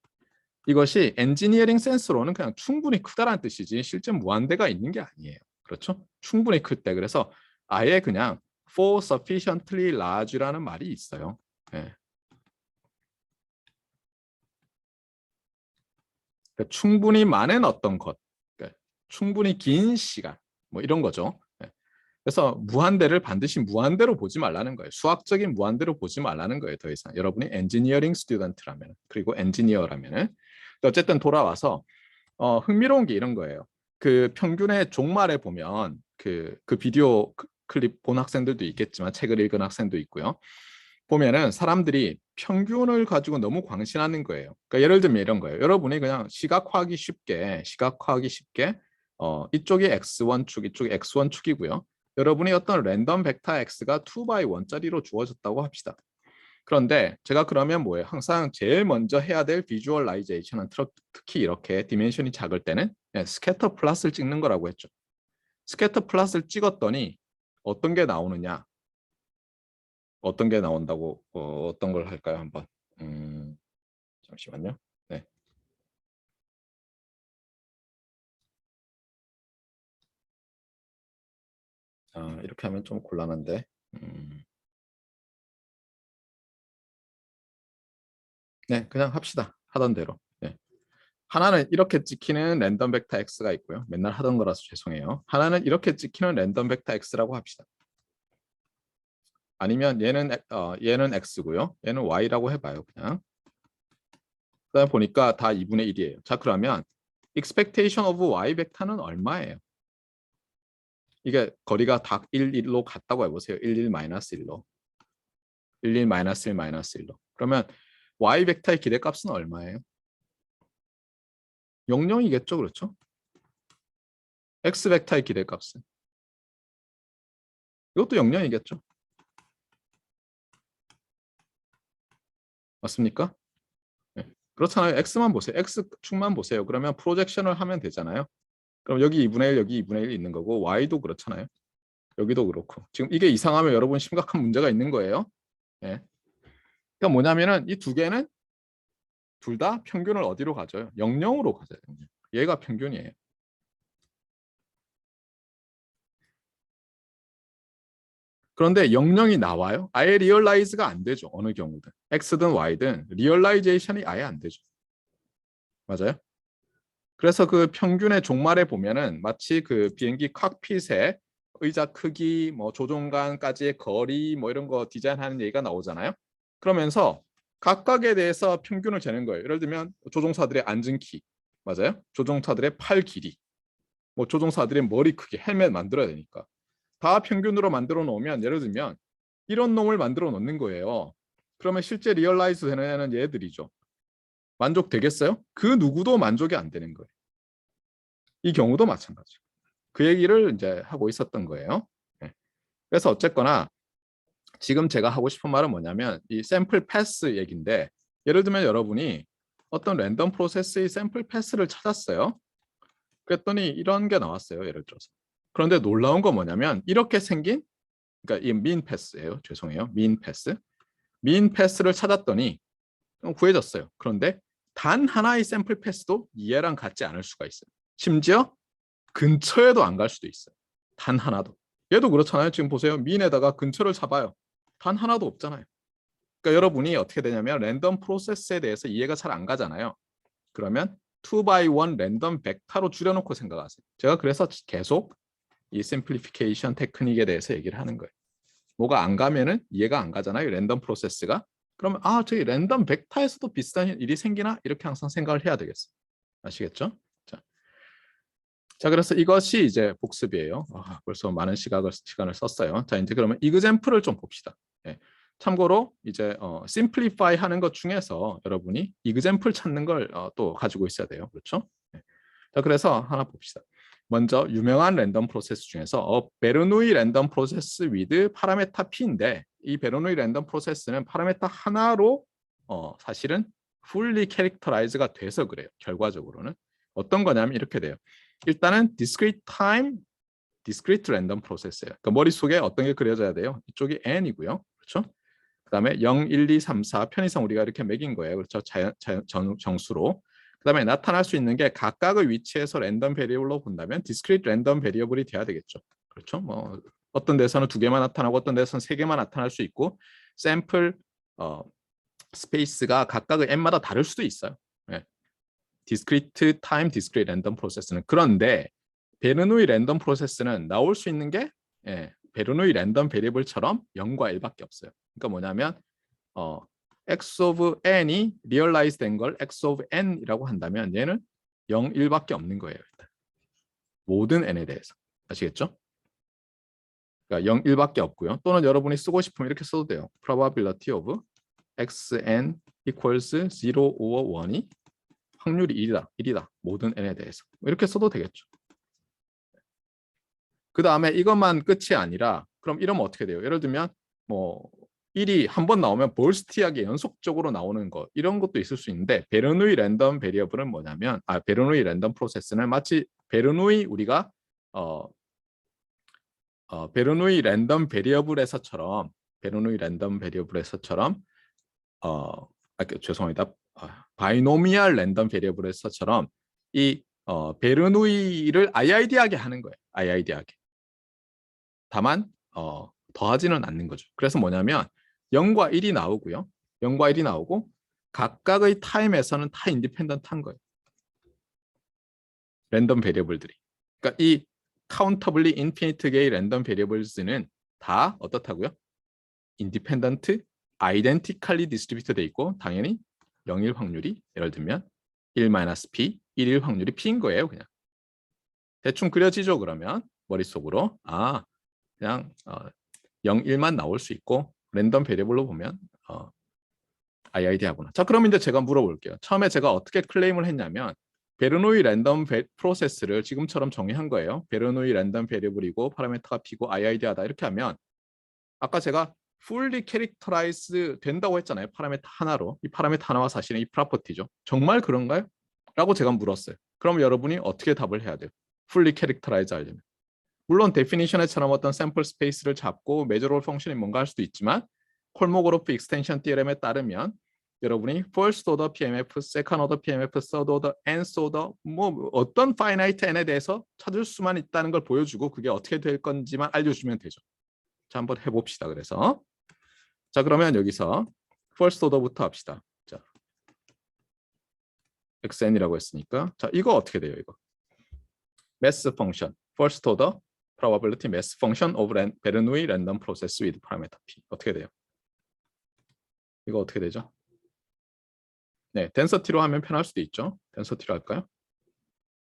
이것이 엔지니어링 센스로는 그냥 충분히 크다라는 뜻이지 실제 무한대가 있는 게 아니에요. 그렇죠? 충분히 클 때. 그래서 아예 그냥 for sufficiently large라는 말이 있어요. 네. 그러니까 충분히 많은 어떤 것, 그러니까 충분히 긴 시간, 뭐 이런 거죠. 네. 그래서 무한대를 반드시 무한대로 보지 말라는 거예요. 수학적인 무한대로 보지 말라는 거예요. 더 이상 여러분이 엔지니어링 스튜던트라면 그리고 엔지니어라면은 어쨌든 돌아와서 흥미로운 게 이런 거예요. 그 평균의 종말에 보면 그 비디오 클립 본 학생들도 있겠지만 책을 읽은 학생도 있고요. 보면은 사람들이 평균을 가지고 너무 광신하는 거예요. 그러니까 예를 들면 이런 거예요. 여러분이 그냥 시각화하기 쉽게 이쪽이 x1축, 이쪽이 x1축이고요. 여러분이 어떤 랜덤 벡터 x가 2x1짜리로 주어졌다고 합시다. 그런데 제가 그러면 뭐예요? 항상 제일 먼저 해야 될 비주얼라이제이션은 특히 이렇게 디멘션이 작을 때는 스캐터 플롯을 찍는 거라고 했죠. 스캐터 플롯을 찍었더니 어떤 게 나오느냐? 어떤 게 나온다고 어떤 걸 할까요? 한번 잠시만요. 네. 이렇게 하면 좀 곤란한데. 네, 그냥 합시다. 하던 대로. 네. 하나는 이렇게 찍히는 랜덤 벡터 x가 있고요. 맨날 하던 거라서 죄송해요. 하나는 이렇게 찍히는 랜덤 벡터 x라고 합시다. 아니면 얘는 x고요. 얘는 y라고 해봐요. 그냥. 그다음 보니까 다 2분의 1이에요. 자, 그러면 expectation of y 벡터는 얼마예요? 이게 거리가 다 1, 1로 같다고 해보세요. 1, 1 마이너스 1로. 1, 1 마이너스 1 마이너스 1로. 그러면 y 벡터의 기대값은 얼마예요? 00이겠죠, 그렇죠? x 벡터의 기대값은 이것도 00이겠죠. 맞습니까? 네. 그렇잖아요. x만 보세요. x축만 보세요. 그러면 프로젝션을 하면 되잖아요. 그럼 여기 2분의 1, 여기 2분의 1 있는 거고 y도 그렇잖아요. 여기도 그렇고. 지금 이게 이상하면 여러분 심각한 문제가 있는 거예요. 네. 그러니까 뭐냐면은 이 두 개는 둘 다 평균을 어디로 가져요? 00으로 가져요. 얘가 평균이에요. 그런데 00이 나와요? 아예 리얼라이즈가 안 되죠. 어느 경우든. X든 Y든 리얼라이제이션이 아예 안 되죠. 맞아요? 그래서 그 평균의 종말에 보면은 마치 그 비행기 칵핏에 의자 크기, 뭐 조종관까지의 거리, 뭐 이런 거 디자인하는 얘기가 나오잖아요. 그러면서 각각에 대해서 평균을 재는 거예요. 예를 들면 조종사들의 앉은 키, 맞아요? 조종사들의 팔 길이, 뭐 조종사들의 머리 크기, 헬멧 만들어야 되니까. 다 평균으로 만들어 놓으면 예를 들면 이런 놈을 만들어 놓는 거예요. 그러면 실제 리얼라이즈 되는 애는 얘들이죠. 만족되겠어요? 그 누구도 만족이 안 되는 거예요. 이 경우도 마찬가지. 그 얘기를 이제 하고 있었던 거예요. 네. 그래서 어쨌거나 지금 제가 하고 싶은 말은 뭐냐면 이 샘플 패스 얘기인데 예를 들면 여러분이 어떤 랜덤 프로세스의 샘플 패스를 찾았어요. 그랬더니 이런 게 나왔어요. 예를 들어서. 그런데 놀라운 건 뭐냐면 이렇게 생긴 그러니까 이 민 패스예요. 죄송해요. 민 패스. 민 패스를 찾았더니 구해졌어요. 그런데 단 하나의 샘플 패스도 얘랑 같지 않을 수가 있어요. 심지어 근처에도 안 갈 수도 있어요. 단 하나도. 얘도 그렇잖아요. 지금 보세요. 민에다가 근처를 잡아요. 단 하나도 없잖아요. 그러니까 여러분이 어떻게 되냐면 랜덤 프로세스에 대해서 이해가 잘 안 가잖아요. 그러면 2x1 랜덤 벡터로 줄여놓고 생각하세요. 제가 그래서 계속 이 심플리피케이션 테크닉에 대해서 얘기를 하는 거예요. 뭐가 안 가면은 이해가 안 가잖아요. 랜덤 프로세스가. 그러면 저기 랜덤 벡터에서도 비슷한 일이 생기나? 이렇게 항상 생각을 해야 되겠어요. 아시겠죠? 자, 그래서 이것이 이제 복습이에요. 벌써 많은 시간을 썼어요. 자, 이제 그러면 이그젬플을 좀 봅시다. 예. 참고로 이제 심플리파이 하는 것 중에서 여러분이 이그젬플 찾는 걸 또 가지고 있어야 돼요. 그렇죠? 예. 자, 그래서 하나 봅시다. 먼저 유명한 랜덤 프로세스 중에서 베르누이 랜덤 프로세스 위드 파라메타 P인데 이 베르누이 랜덤 프로세스는 파라메타 하나로 사실은 fully characterize가 돼서 그래요. 결과적으로는 어떤 거냐면 이렇게 돼요. 일단은 discrete time, discrete random process예요. 그러니까 머릿속에 어떤 게 그려져야 돼요. 이쪽이 n이고요. 그렇죠? 그다음에 0, 1, 2, 3, 4 편의상 우리가 이렇게 매긴 거예요. 그렇죠? 정수로. 그다음에 나타날 수 있는 게 각각의 위치에서 랜덤 베리어블로 본다면 discrete 랜덤 베리어블이 돼야 되겠죠. 그렇죠? 뭐 어떤 데서는 2개만 나타나고 어떤 데서는 3개만 나타날 수 있고 샘플 스페이스가 각각의 n마다 다를 수도 있어요. 네. discrete time, discrete random process는 그런데 베르누이 랜덤 프로세스는 나올 수 있는 게 베르누이 랜덤 베리어블처럼 0과 1밖에 없어요. 그러니까 뭐냐면 x of n이 리얼라이즈 된 걸 x of n이라고 한다면 얘는 0, 1밖에 없는 거예요. 일단. 모든 n에 대해서. 아시겠죠? 그러니까 0, 1밖에 없고요. 또는 여러분이 쓰고 싶으면 이렇게 써도 돼요. probability of xn equals 0 or 1이 확률이 1이다. 모든 n에 대해서. 이렇게 써도 되겠죠. 그 다음에 이것만 끝이 아니라 그럼 이러면 어떻게 돼요? 예를 들면 뭐 1이 한 번 나오면 볼스티하게 연속적으로 나오는 거 이런 것도 있을 수 있는데 베르누이 랜덤 베리어블은 뭐냐면 베르누이 랜덤 프로세스는 마치 베르누이 우리가 베르누이 랜덤 베리어블에서처럼 베르누이 랜덤 베리어블에서처럼 죄송합니다. 바이노미얼 랜덤 베리어블에서처럼 이 베르누이를 IID하게 하는 거예요. IID하게. 다만 더하지는 않는 거죠. 그래서 뭐냐면 0과 1이 나오고요. 0과 1이 나오고 각각의 타임에서는 다 인디펜던트한 거예요. 랜덤 베리어블들이. 그러니까 이 카운터블리 인피니트 게이 랜덤 베리어블스는 다 어떻다고요? 인디펜던트, 아이덴티컬리 디스트리뷰트 돼 있고 당연히 0일 확률이 예를 들면 1-p, 1일 확률이 p인 거예요. 그냥. 대충 그려지죠. 그러면 머릿속으로. 그냥 0, 1만 나올 수 있고 랜덤 베리어블로 보면 IID 하구나. 자, 그럼 이제 제가 물어볼게요. 처음에 제가 어떻게 클레임을 했냐면 베르노이 랜덤 프로세스를 지금처럼 정의한 거예요. 베르노이 랜덤 베리어블이고 파라미터가 p고 IID 하다 이렇게 하면 아까 제가 fully characterize 된다고 했잖아요. 파라미터 하나로. 이 파라미터 하나와 사실은 이 프로퍼티죠. 정말 그런가요? 라고 제가 물었어요. 그럼 여러분이 어떻게 답을 해야 돼요? fully characterize 하려면. 물론 데피니션에처럼 어떤 샘플 스페이스를 잡고 메저럴 펑션이 뭔가 할 수도 있지만 콜모그로프 익스텐션 티어렘에 따르면 여러분이 first order PMF, second order PMF, third order, nth order 뭐 어떤 finite n에 대해서 찾을 수만 있다는 걸 보여주고 그게 어떻게 될 건지만 알려주면 되죠. 자, 한번 해봅시다. 그래서 자, 그러면 여기서 first order부터 합시다. 자, xn이라고 했으니까 자, 이거 어떻게 돼요? 이거 mass function, first order probability mass function of Bernoulli random process with parameter p 어떻게 돼요? 이거 어떻게 되죠? 네, 덴서티로 하면 편할 수도 있죠. 덴서티로 할까요?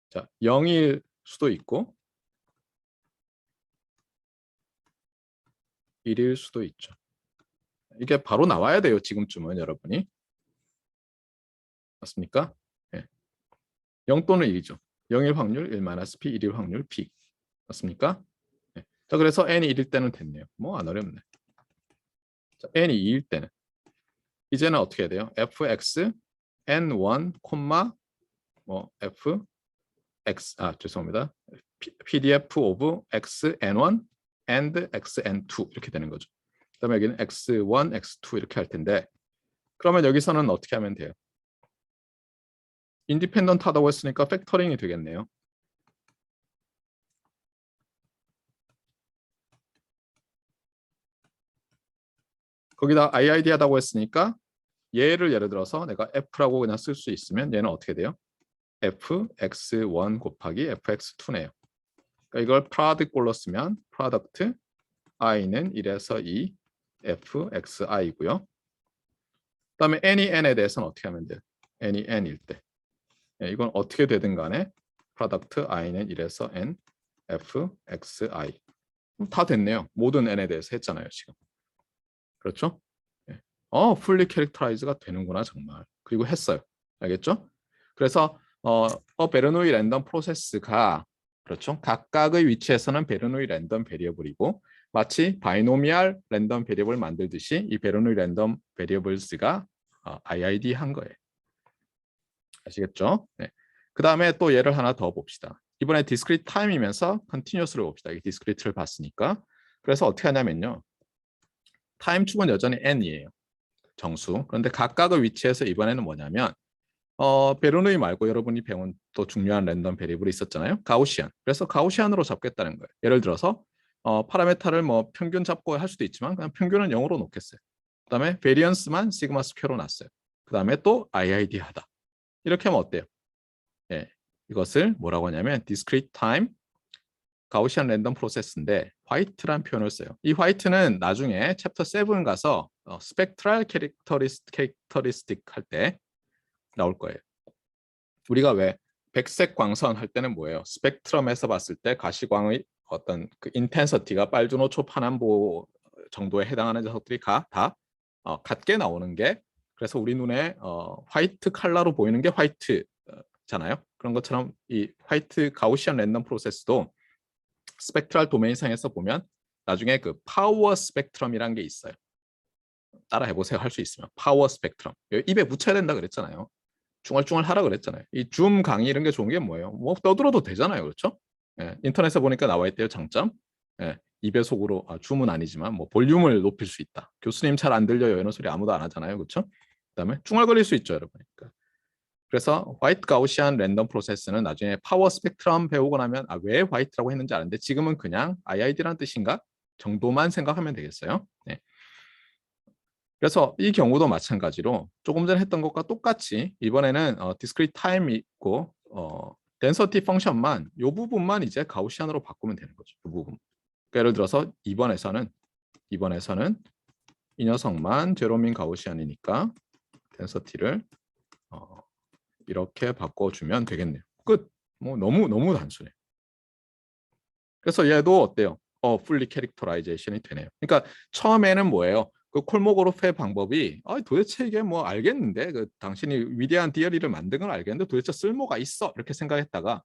자, 0일 수도 있고 1일 수도 있죠. 이게 바로 나와야 돼요. 지금쯤은 여러분이. 맞습니까? 네. 0 또는 1이죠. 0일 확률 1-p, 1일 확률 p. 맞습니까? 네. 자, 그래서 n이 1일 때는 됐네요. 뭐 안 어렵네. 자, n이 2일 때는 이제는 어떻게 해야 돼요? fx n1, 뭐 fx 죄송합니다. pdf of xn1 and xn2 이렇게 되는 거죠. 그다음에 여기는 x1, x2 이렇게 할 텐데 그러면 여기서는 어떻게 하면 돼요? 인디펜던트 하다고 했으니까 팩터링이 되겠네요. 거기다 IID 하다고 했으니까 얘를 예를 들어서 내가 F라고 그냥 쓸 수 있으면 얘는 어떻게 돼요? fx1 곱하기 fx2네요. 그러니까 이걸 프로덕트꼴로 쓰면 프로덕트 i는 1에서 2 fxi고요. 그다음에 n이 n에 대해서는 어떻게 하면 돼요? n이 n일 때. 이건 어떻게 되든 간에 프로덕트 i는 1에서 n fxi. 다 됐네요. 모든 n에 대해서 했잖아요, 지금. 그렇죠? fully characterize가 되는구나, 정말. 그리고 했어요. 알겠죠? 그래서 베르노이 랜덤 프로세스가 그렇죠? 각각의 위치에서는 베르노이 랜덤 베리어블이고 마치 바이노미얼 랜덤 베리어블 만들듯이 이 베르노이 랜덤 베리어블스가 IID 한 거예요. 아시겠죠? 네. 그 다음에 또 예를 하나 더 봅시다. 이번에 discrete time이면서 continuous를 봅시다. 이 discrete를 봤으니까. 그래서 어떻게 하냐면요. 타임 축은 여전히 n이에요. 정수. 그런데 각각의 위치에서 이번에는 뭐냐면 베르누이 말고 여러분이 배운 또 중요한 랜덤 베리블이 있었잖아요. 가우시안. 그래서 가우시안으로 잡겠다는 거예요. 예를 들어서 파라메타를 뭐 평균 잡고 할 수도 있지만 그냥 평균은 0으로 놓겠어요. 그다음에 베리언스만 시그마 스퀘어로 놨어요. 그다음에 또 IID 하다. 이렇게 하면 어때요? 예, 이것을 뭐라고 하냐면 discrete time 가우시안 랜덤 프로세스인데 화이트란 표현을 써요. 이 화이트는 나중에 챕터 7 가서 스펙트럴 캐릭터리스틱 할 때 나올 거예요. 우리가 왜 백색 광선 할 때는 뭐예요? 스펙트럼에서 봤을 때 가시광의 어떤 그 인텐서티가 빨주노초 파남보 정도에 해당하는 녀석들이 다 같게 나오는 게 그래서 우리 눈에 화이트 컬러로 보이는 게 화이트잖아요. 그런 것처럼 이 화이트 가우시안 랜덤 프로세스도 스펙트럴 도메인상에서 보면 나중에 그 파워 스펙트럼이라는 게 있어요. 따라 해보세요. 할 수 있으면. 파워 스펙트럼. 입에 붙여야 된다 그랬잖아요. 중얼중얼 하라 그랬잖아요. 이 줌 강의 이런 게 좋은 게 뭐예요? 뭐 떠들어도 되잖아요. 그렇죠? 예, 인터넷에 보니까 나와 있대요. 장점. 예, 2배속으로, 줌은 아니지만 뭐 볼륨을 높일 수 있다. 교수님 잘 안 들려요. 이런 소리 아무도 안 하잖아요. 그렇죠? 그다음에 중얼거릴 수 있죠, 여러분. 그러니까. 그래서 화이트 가우시안 랜덤 프로세스는 나중에 파워 스펙트럼 배우고 나면 왜 화이트라고 했는지 아는데 지금은 그냥 IID라는 뜻인가 정도만 생각하면 되겠어요. 네. 그래서 이 경우도 마찬가지로 조금 전에 했던 것과 똑같이 이번에는 discrete time이 있고 density 펑션만 이 부분만 이제 가우시안으로 바꾸면 되는 거죠. 이 부분. 그러니까 예를 들어서 이번에서는 이 녀석만 제로민 가우시안이니까 density를 이렇게 바꿔주면 되겠네요. 끝. 뭐 너무 단순해. 그래서 얘도 어때요? fully characterization이 되네요. 그러니까 처음에는 뭐예요? 그 콜모고로프의 방법이 도대체 이게 뭐 알겠는데 그 당신이 위대한 디어리를 만든 건 알겠는데 도대체 쓸모가 있어 이렇게 생각했다가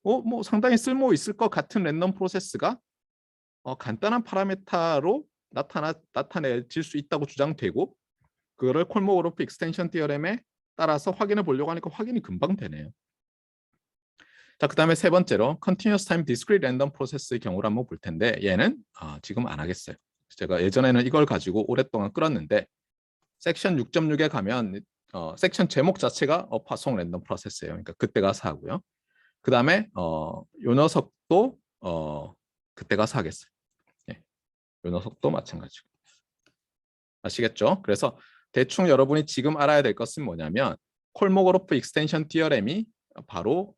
뭐 상당히 쓸모 있을 것 같은 랜덤 프로세스가 간단한 파라메타로 나타내질 수 있다고 주장되고 그거를 콜모고로프 익스텐션 디어렘에 따라서 확인해 보려고 하니까 확인이 금방 되네요. 자, 그 다음에 세 번째로 Continuous Time Discrete Random Process의 경우를 한번 볼 텐데 얘는 지금 안 하겠어요. 제가 예전에는 이걸 가지고 오랫동안 끌었는데 섹션 6.6에 가면 섹션 제목 자체가 파송 랜덤 프로세스예요. 그러니까 그때 가서 하고요. 그 다음에 요 녀석도 그때 가서 하겠어요. 예, 요 녀석도 마찬가지고. 아시겠죠? 그래서 대충 여러분이 지금 알아야 될 것은 뭐냐면 콜모고로프 익스텐션 디어렘이 바로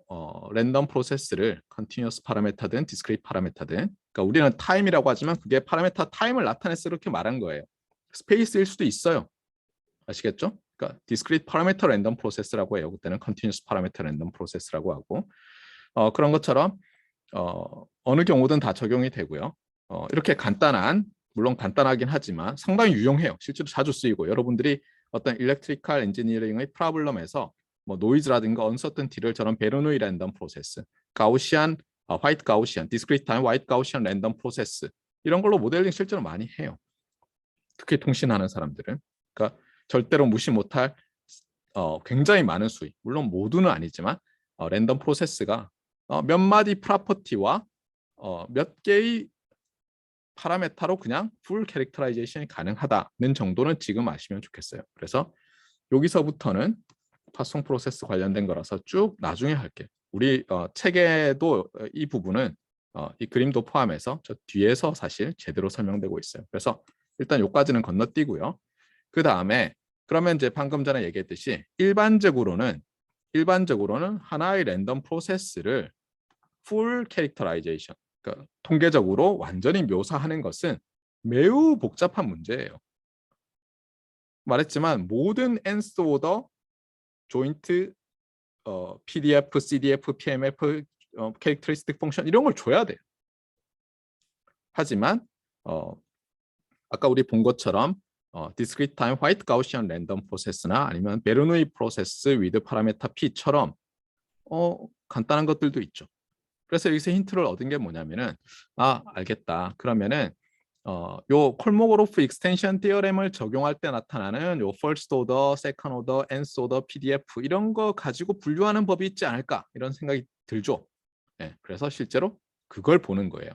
랜덤 프로세스를 컨티뉴어스 파라메타든 디스크리트 파라메타든 그러니까 우리는 타임이라고 하지만 그게 파라메타 타임을 나타내서 이렇게 말한 거예요. 스페이스일 수도 있어요. 아시겠죠? 그러니까 디스크리트 파라메터 랜덤 프로세스라고 해요. 그때는 컨티뉴어스 파라메터 랜덤 프로세스라고 하고 그런 것처럼 어느 경우든 다 적용이 되고요. 이렇게 물론 간단하긴 하지만 상당히 유용해요. 실제로 자주 쓰이고 여러분들이 어떤 일렉트리컬 엔지니어링의 프로블럼에서 뭐 노이즈라든가 언서턴티를 저런 베르누이 랜덤 프로세스, 가우시안, 화이트 가우시안, 디스크리트 타임 화이트 가우시안 랜덤 프로세스 이런 걸로 모델링 실제로 많이 해요. 특히 통신하는 사람들은. 그러니까 절대로 무시 못할 굉장히 많은 수위, 물론 모두는 아니지만 랜덤 프로세스가 몇 마디 프로퍼티와 몇 개의 파라메타로 그냥 풀 캐릭터라이제이션이 가능하다는 정도는 지금 아시면 좋겠어요. 그래서 여기서부터는 파송 프로세스 관련된 거라서 쭉 나중에 할게요. 우리 책에도 이 부분은 이 그림도 포함해서 저 뒤에서 사실 제대로 설명되고 있어요. 그래서 일단 여기까지는 건너뛰고요. 그 다음에 그러면 이제 방금 전에 얘기했듯이 일반적으로는 하나의 랜덤 프로세스를 풀 캐릭터라이제이션, 그러니까 통계적으로 완전히 묘사하는 것은 매우 복잡한 문제예요. 말했지만 모든 nth 오더 조인트 PDF, CDF, PMF, 캐릭터리스틱 펑션 이런 걸 줘야 돼요. 하지만 아까 우리 본 것처럼 discrete time white Gaussian random process나 아니면 베르누이 프로세스 with parameter P처럼 간단한 것들도 있죠. 그래서 여기서 힌트를 얻은 게 뭐냐면은 알겠다. 그러면은 요 콜모고로프 익스텐션 디어렘을 적용할 때 나타나는 요 first order, second order, nth order, PDF 이런 거 가지고 분류하는 법이 있지 않을까 이런 생각이 들죠. 네, 그래서 실제로 그걸 보는 거예요.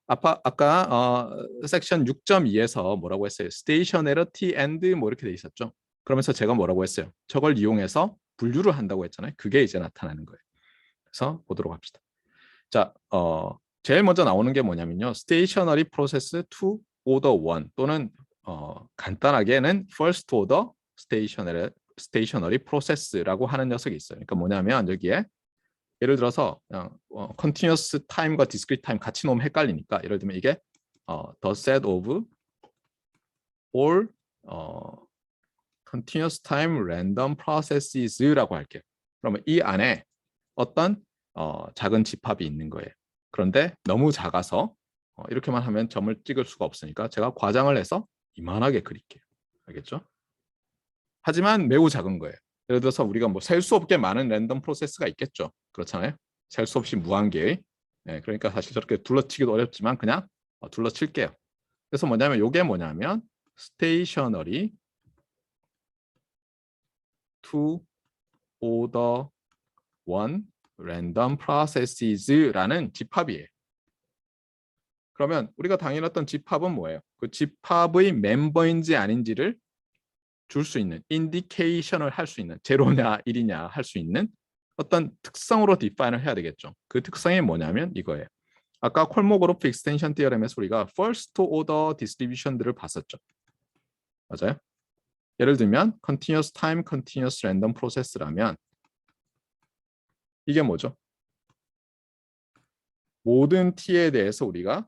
아까 섹션 6.2에서 뭐라고 했어요? 스테이셔너리티 앤드 뭐 이렇게 돼 있었죠. 그러면서 제가 뭐라고 했어요? 저걸 이용해서 분류를 한다고 했잖아요. 그게 이제 나타나는 거예요. 그래서 보도록 합시다. 자, 제일 먼저 나오는 게 뭐냐면요. 스테이셔너리 프로세스 2 order 1 또는 간단하게는 first order 스테이셔너리 프로세스라고 하는 녀석이 있어요. 그러니까 뭐냐면 여기에 예를 들어서 그냥 continuous time과 discrete time 같이 놓으면 헷갈리니까 예를 들면 이게 the set of all continuous time random processes라고 할게요. 그러면 이 안에 어떤 작은 집합이 있는 거예요. 그런데 너무 작아서 이렇게만 하면 점을 찍을 수가 없으니까 제가 과장을 해서 이만하게 그릴게요. 알겠죠? 하지만 매우 작은 거예요. 예를 들어서 우리가 뭐 셀 수 없게 많은 랜덤 프로세스가 있겠죠. 그렇잖아요. 셀 수 없이 무한 개의. 예, 그러니까 사실 저렇게 둘러치기도 어렵지만 그냥 둘러칠게요. 그래서 뭐냐면 이게 뭐냐면 stationary to order one random processes라는 집합이에요. 그러면 우리가 당연했던 집합은 뭐예요? 그 집합의 멤버인지 아닌지를 줄 수 있는 인디케이션을 할 수 있는 제로냐 1이냐 할 수 있는 어떤 특성으로 디파인을 해야 되겠죠. 그 특성이 뭐냐면 이거예요. 아까 콜모그로프 익스텐션 디어렘에서 우리가 first order distribution들을 봤었죠. 맞아요? 예를 들면 continuous time, continuous random process라면 이게 뭐죠? 모든 t에 대해서 우리가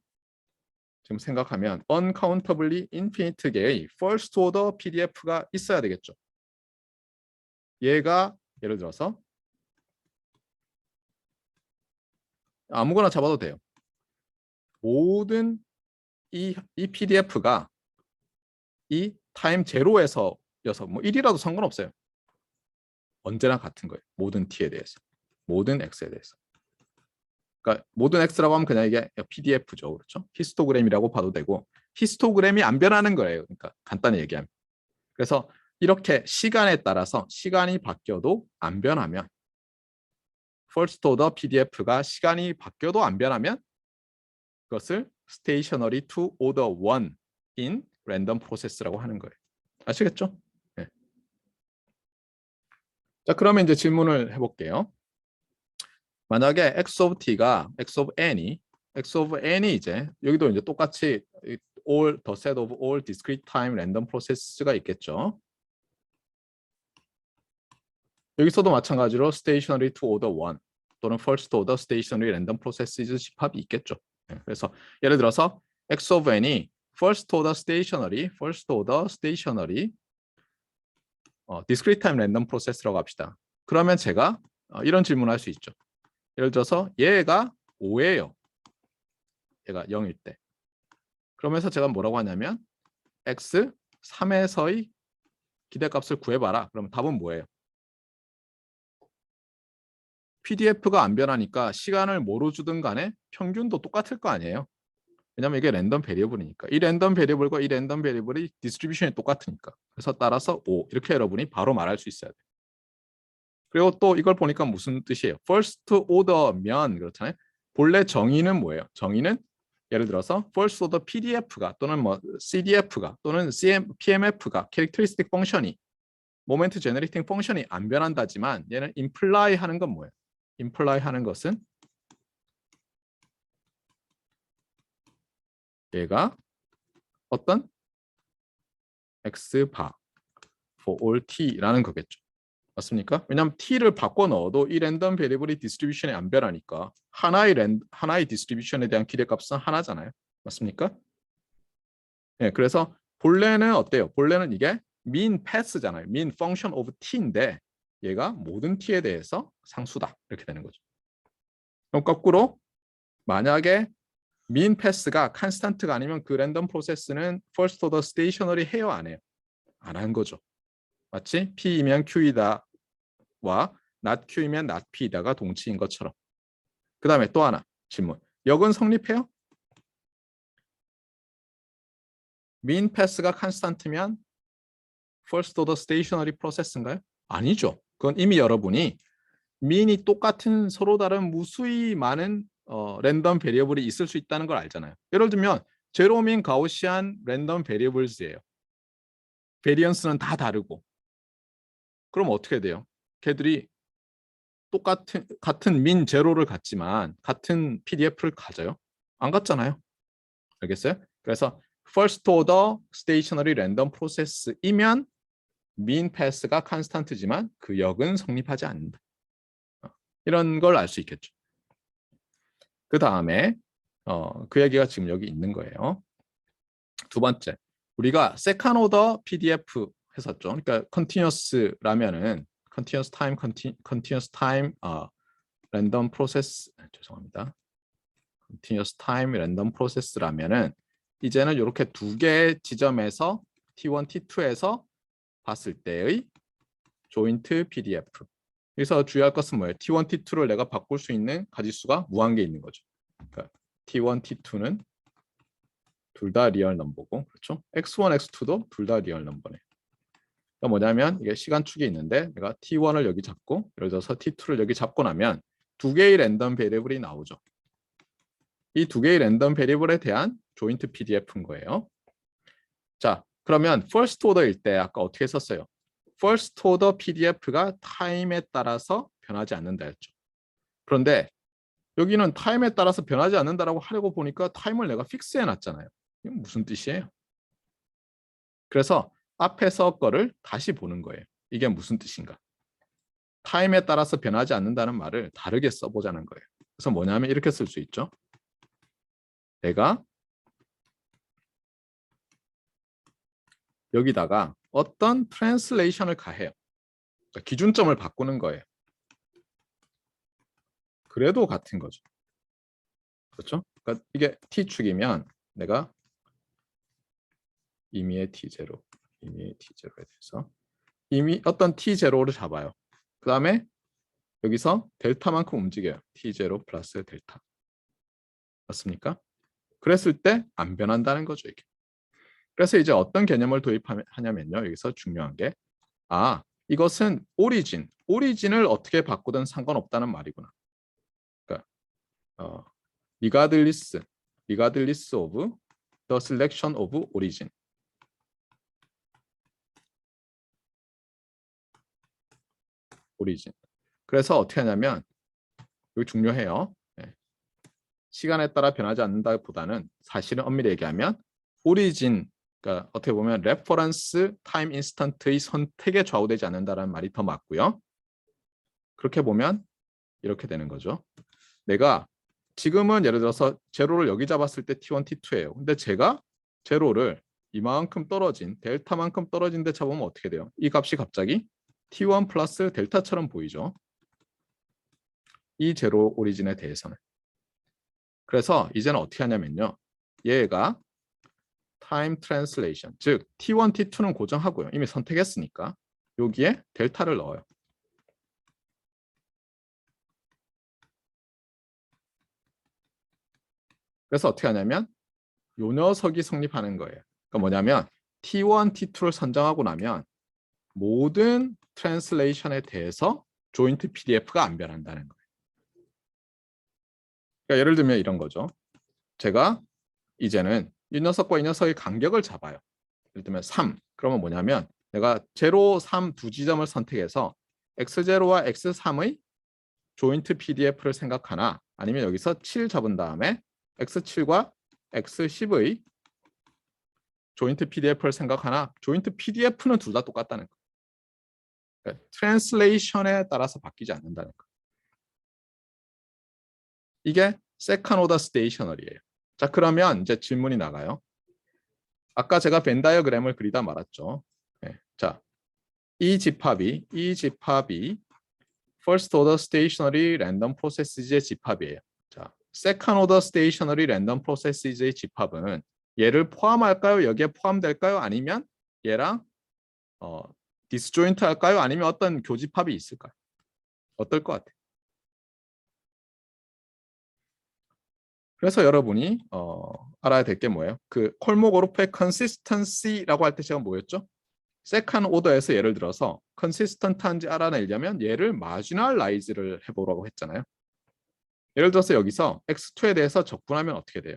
지금 생각하면 uncountably infinite 개의 first order PDF가 있어야 되겠죠. 얘가 예를 들어서 아무거나 잡아도 돼요. 모든 이 PDF가 이 타임 제로에서 뭐 1이라도 상관없어요. 언제나 같은 거예요. 모든 t에 대해서. 모든 x에 대해서. 그러니까 모든 x라고 하면 그냥 이게 PDF죠. 그렇죠? 히스토그램이라고 봐도 되고 히스토그램이 안 변하는 거예요. 그러니까 간단히 얘기하면. 그래서 이렇게 시간에 따라서 시간이 바뀌어도 안 변하면 first order PDF가 시간이 바뀌어도 안 변하면 그것을 stationary to order one in random process라고 하는 거예요. 아시겠죠? 네. 자, 그러면 이제 질문을 해볼게요. 만약에 x of t가 x of n이 이제 여기도 이제 똑같이 all the set of all discrete time random process가 있겠죠. 여기서도 마찬가지로 stationary to order one 또는 first order stationary random processes 집합이 있겠죠. 네, 그래서 예를 들어서 x of n이 first order stationary discrete time random process라고 합시다. 그러면 제가 이런 질문을 할 수 있죠. 예를 들어서 얘가 5예요. 얘가 0일 때. 그러면서 제가 뭐라고 하냐면 x 3에서의 기대값을 구해봐라. 그러면 답은 뭐예요? PDF가 안 변하니까 시간을 뭐로 주든 간에 평균도 똑같을 거 아니에요. 왜냐면 이게 랜덤 베리어블이니까. 이 랜덤 베리어블과 이 랜덤 베리어블이 디스트리뷰션이 똑같으니까. 그래서 따라서 5 이렇게 여러분이 바로 말할 수 있어야 돼요. 그리고 또 이걸 보니까 무슨 뜻이에요? first order면 그렇잖아요. 본래 정의는 뭐예요? 정의는 예를 들어서 first order PDF가 또는 뭐 CDF가 또는 PMF가 캐릭터리스틱 펑션이 모멘트 제너레이팅 펑션이 안 변한다지만 얘는 imply 하는 건 뭐예요? imply 하는 것은 얘가 어떤 x 바 for all t라는 거겠죠. 맞습니까? 왜냐하면 t를 바꿔 넣어도 이 랜덤 베리블이 디스트리뷰션이 안 변하니까 하나의 디스트리뷰션에 대한 기대값은 하나잖아요. 맞습니까? 네, 그래서 본래는 어때요? 본래는 이게 mean pass잖아요. mean function of t인데 얘가 모든 t에 대해서 상수다. 이렇게 되는 거죠. 그럼 거꾸로 만약에 mean pass가 constant가 아니면 그 랜덤 프로세스는 first order stationary 해요, 안 해요? 안 한 거죠. 마치 P이면 Q이다 와 not Q이면 not P다가 동치인 것처럼. 그 다음에 또 하나 질문. 역은 성립해요? mean pass가 constant면 first order stationary process인가요? 아니죠. 그건 이미 여러분이 mean이 똑같은 서로 다른 무수히 많은 랜덤 베리어블이 있을 수 있다는 걸 알잖아요. 예를 들면 제로민 가우시안 랜덤 베리어블즈예요. 베리언스는 다 다르고. 그럼 어떻게 돼요? 걔들이 같은 민 제로를 갖지만 같은 PDF를 가져요? 안 갖잖아요. 알겠어요? 그래서 first order stationary random process이면 mean pass가 constant지만 그 역은 성립하지 않는다. 이런 걸 알 수 있겠죠. 그 다음에 그 얘기가 지금 여기 있는 거예요. 두 번째, 우리가 second order PDF 했었죠. 그러니까 continuous라면은 continuous time random process 죄송합니다. continuous time random process라면은 이제는 이렇게 두 개의 지점에서 T1, T2에서 봤을 때의 joint PDF. 여기서 주의할 것은 뭐예요? T1, T2를 내가 바꿀 수 있는 가지수가 무한개 있는 거죠. 그러니까 T1, T2는 둘 다 리얼 넘버고, 그렇죠? X1, X2도 둘 다 리얼 넘버네. 그러니까 뭐냐면 이게 시간축이 있는데 내가 T1을 여기 잡고 예를 들어서 T2를 여기 잡고 나면 두 개의 랜덤 베리애블이 나오죠. 이 두 개의 랜덤 베리애블에 대한 조인트 PDF인 거예요. 자, 그러면 first order일 때 아까 어떻게 썼어요? first order PDF가 타임에 따라서 변하지 않는다 했죠. 그런데 여기는 타임에 따라서 변하지 않는다라고 하려고 보니까 타임을 내가 픽스해 놨잖아요. 이건 무슨 뜻이에요? 그래서 앞에서 거를 다시 보는 거예요. 이게 무슨 뜻인가? 타임에 따라서 변하지 않는다는 말을 다르게 써보자는 거예요. 그래서 뭐냐면 이렇게 쓸 수 있죠. 내가 여기다가 어떤 트랜슬레이션을 가해요. 그러니까 기준점을 바꾸는 거예요. 그래도 같은 거죠. 그렇죠? 그러니까 이게 t축이면 내가 임의의 t0, 임의의 t0에 대해서 이미 어떤 t0를 잡아요. 그 다음에 여기서 델타만큼 움직여요. t0 플러스 델타. 맞습니까? 그랬을 때 안 변한다는 거죠, 이게. 그래서 이제 어떤 개념을 도입하냐면요. 여기서 중요한 게 이것은 오리진을 어떻게 바꾸든 상관없다는 말이구나. 그러니까 regardless of the selection of origin. 그래서 어떻게 하냐면 여기 중요해요. 네. 시간에 따라 변하지 않는다보다는 사실은 엄밀히 얘기하면 오리진, 그러니까 어떻게 보면 레퍼런스 타임 인스턴트의 선택에 좌우되지 않는다라는 말이 더 맞고요. 그렇게 보면 이렇게 되는 거죠. 내가 지금은 예를 들어서 제로를 여기 잡았을 때 T1, T2예요. 근데 제가 제로를 이만큼 떨어진 델타만큼 떨어진 데 잡으면 어떻게 돼요? 이 값이 갑자기 T1 플러스 델타처럼 보이죠. 이 제로 오리진에 대해서는. 그래서 이제는 어떻게 하냐면요. 얘가 타임 트랜슬레이션, 즉 T1, T2는 고정하고요. 이미 선택했으니까 여기에 델타를 넣어요. 그래서 어떻게 하냐면 요 녀석이 성립하는 거예요. 그러니까 뭐냐면 T1, T2를 선정하고 나면 모든 트랜슬레이션에 대해서 조인트 PDF가 안 변한다는 거예요. 그러니까 예를 들면 이런 거죠. 제가 이제는 이 녀석과 이 녀석의 간격을 잡아요. 예를 들면 3. 그러면 뭐냐면 내가 0, 3 두 지점을 선택해서 X0와 X3의 조인트 PDF를 생각하나 아니면 여기서 7 잡은 다음에 X7과 X10의 조인트 PDF를 생각하나 조인트 PDF는 둘 다 똑같다는 거예요. 그러니까 트랜슬레이션에 따라서 바뀌지 않는다는 거예요. 이게 세컨 오더 스테이셔널이에요. 자, 그러면 이제 질문이 나가요. 아까 제가 벤 다이어그램을 그리다 말았죠. 네. 자, 이 집합이 first order stationary random processes의 집합이에요. 자, second order stationary random processes의 집합은 얘를 포함할까요? 여기에 포함될까요? 아니면 얘랑 디스조인트 할까요? 아니면 어떤 교집합이 있을까요? 어떨 것 같아요? 그래서 여러분이 알아야 될 게 뭐예요? 그 콜모고르프의 consistency라고 할 때 제가 뭐였죠? 세컨 오더에서 예를 들어서 컨시스턴트한지 알아내려면 얘를 마지널라이즈를 해보라고 했잖아요. 예를 들어서 여기서 x2에 대해서 적분하면 어떻게 돼요?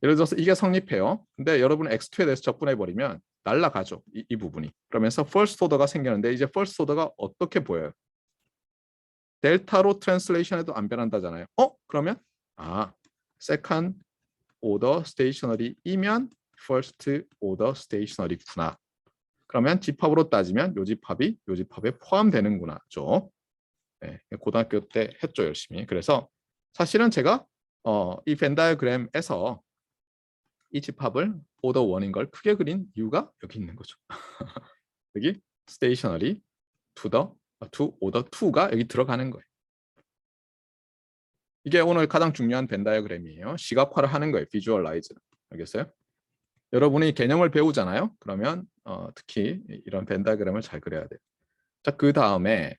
예를 들어서 이게 성립해요. 근데 여러분 x2에 대해서 적분해버리면 날라가죠. 이 부분이. 그러면서 first order가 생겼는데 이제 first order가 어떻게 보여요? 델타로 트랜슬레이션해도 안 변한다잖아요. 그러면 second order stationary이면 first order stationary구나. 그러면 집합으로 따지면 요 집합이 요 집합에 포함되는구나죠. 네, 고등학교 때 했죠, 열심히. 그래서 사실은 제가 이 벤 다이어그램에서 이 집합을 오더 1인 걸 크게 그린 이유가 여기 있는 거죠. 여기 stationary to order 2가 여기 들어가는 거예요. 이게 오늘 가장 중요한 벤 다이어그램이에요. 시각화를 하는 거예요. 비주얼라이즈. 알겠어요? 여러분이 개념을 배우잖아요. 그러면 특히 이런 벤 다이어그램을 잘 그려야 돼요. 자, 그 다음에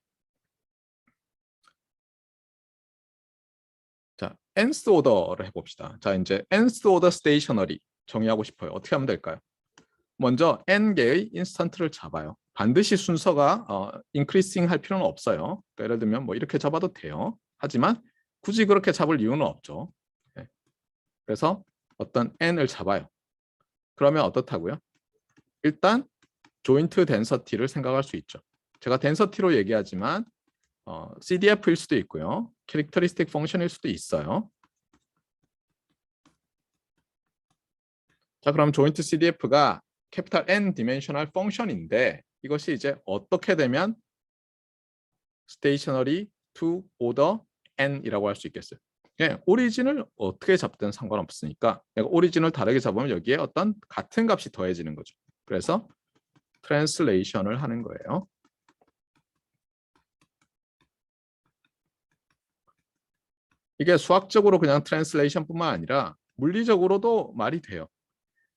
nth 오더를 해봅시다. 자, 이제 nth 오더 스테이셔너리 정의하고 싶어요. 어떻게 하면 될까요? 먼저 n개의 인스턴트를 잡아요. 반드시 순서가 인크리싱 할 필요는 없어요. 그러니까 예를 들면 뭐 이렇게 잡아도 돼요. 하지만 굳이 그렇게 잡을 이유는 없죠. 네. 그래서 어떤 n을 잡아요. 그러면 어떻다고요? 일단 조인트 덴서티를 생각할 수 있죠. 제가 덴서티로 얘기하지만 CDF일 수도 있고요. 캐릭터리스틱 펑션일 수도 있어요. 자, 그럼 조인트 CDF가 캐피탈 N 디멘셔널 펑션인데 이것이 이제 어떻게 되면 스테이셔너리 to order N이라고 할 수 있겠어요. 예, 오리진을 어떻게 잡든 상관없으니까 내가 오리진을 다르게 잡으면 여기에 어떤 같은 값이 더해지는 거죠. 그래서 트랜슬레이션을 하는 거예요. 이게 수학적으로 그냥 트랜슬레이션뿐만 아니라 물리적으로도 말이 돼요.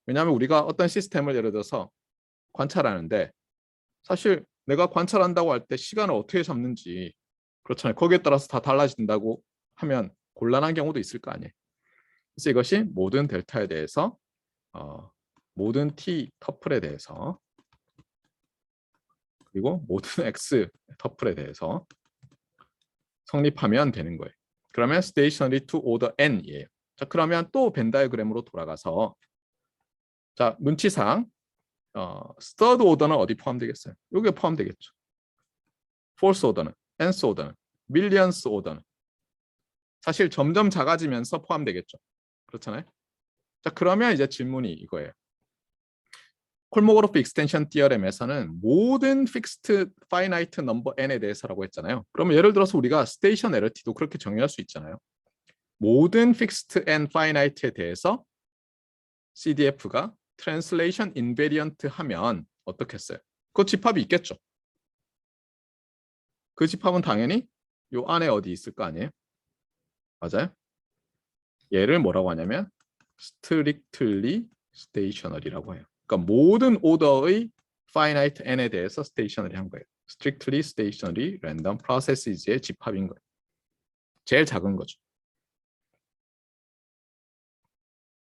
왜냐하면 우리가 어떤 시스템을 예를 들어서 관찰하는데 사실 내가 관찰한다고 할 때 시간을 어떻게 잡는지 그렇잖아요. 거기에 따라서 다 달라진다고 하면 곤란한 경우도 있을 거 아니에요. 그래서 이것이 모든 델타에 대해서 모든 t 터플에 대해서 그리고 모든 x 터플에 대해서 성립하면 되는 거예요. 그러면 stationary to order n이에요. 자, 그러면 또 벤 다이어그램으로 돌아가서 자, 눈치상 third order는 어디 포함되겠어요? 여기에 포함되겠죠. fourth order는, nth order는, millionth order는 사실 점점 작아지면서 포함되겠죠. 그렇잖아요. 자, 그러면 이제 질문이 이거예요. 콜모그로프 익스텐션 티어렘에서는 모든 픽스트 파이나이트 넘버 n에 대해서라고 했잖아요. 그러면 예를 들어서 우리가 스테이셔너리티도 그렇게 정의할 수 있잖아요. 모든 픽스트 n 파이나이트에 대해서 CDF가 트랜슬레이션 인베리언트 하면 어떻겠어요? 그 집합이 있겠죠. 그 집합은 당연히 요 안에 어디 있을 거 아니에요? 맞아요? 얘를 뭐라고 하냐면 strictly stationary라고 해요. 그러니까 모든 오더의 finite n에 대해서 stationary 한 거예요. strictly stationary random processes의 집합인 거예요. 제일 작은 거죠.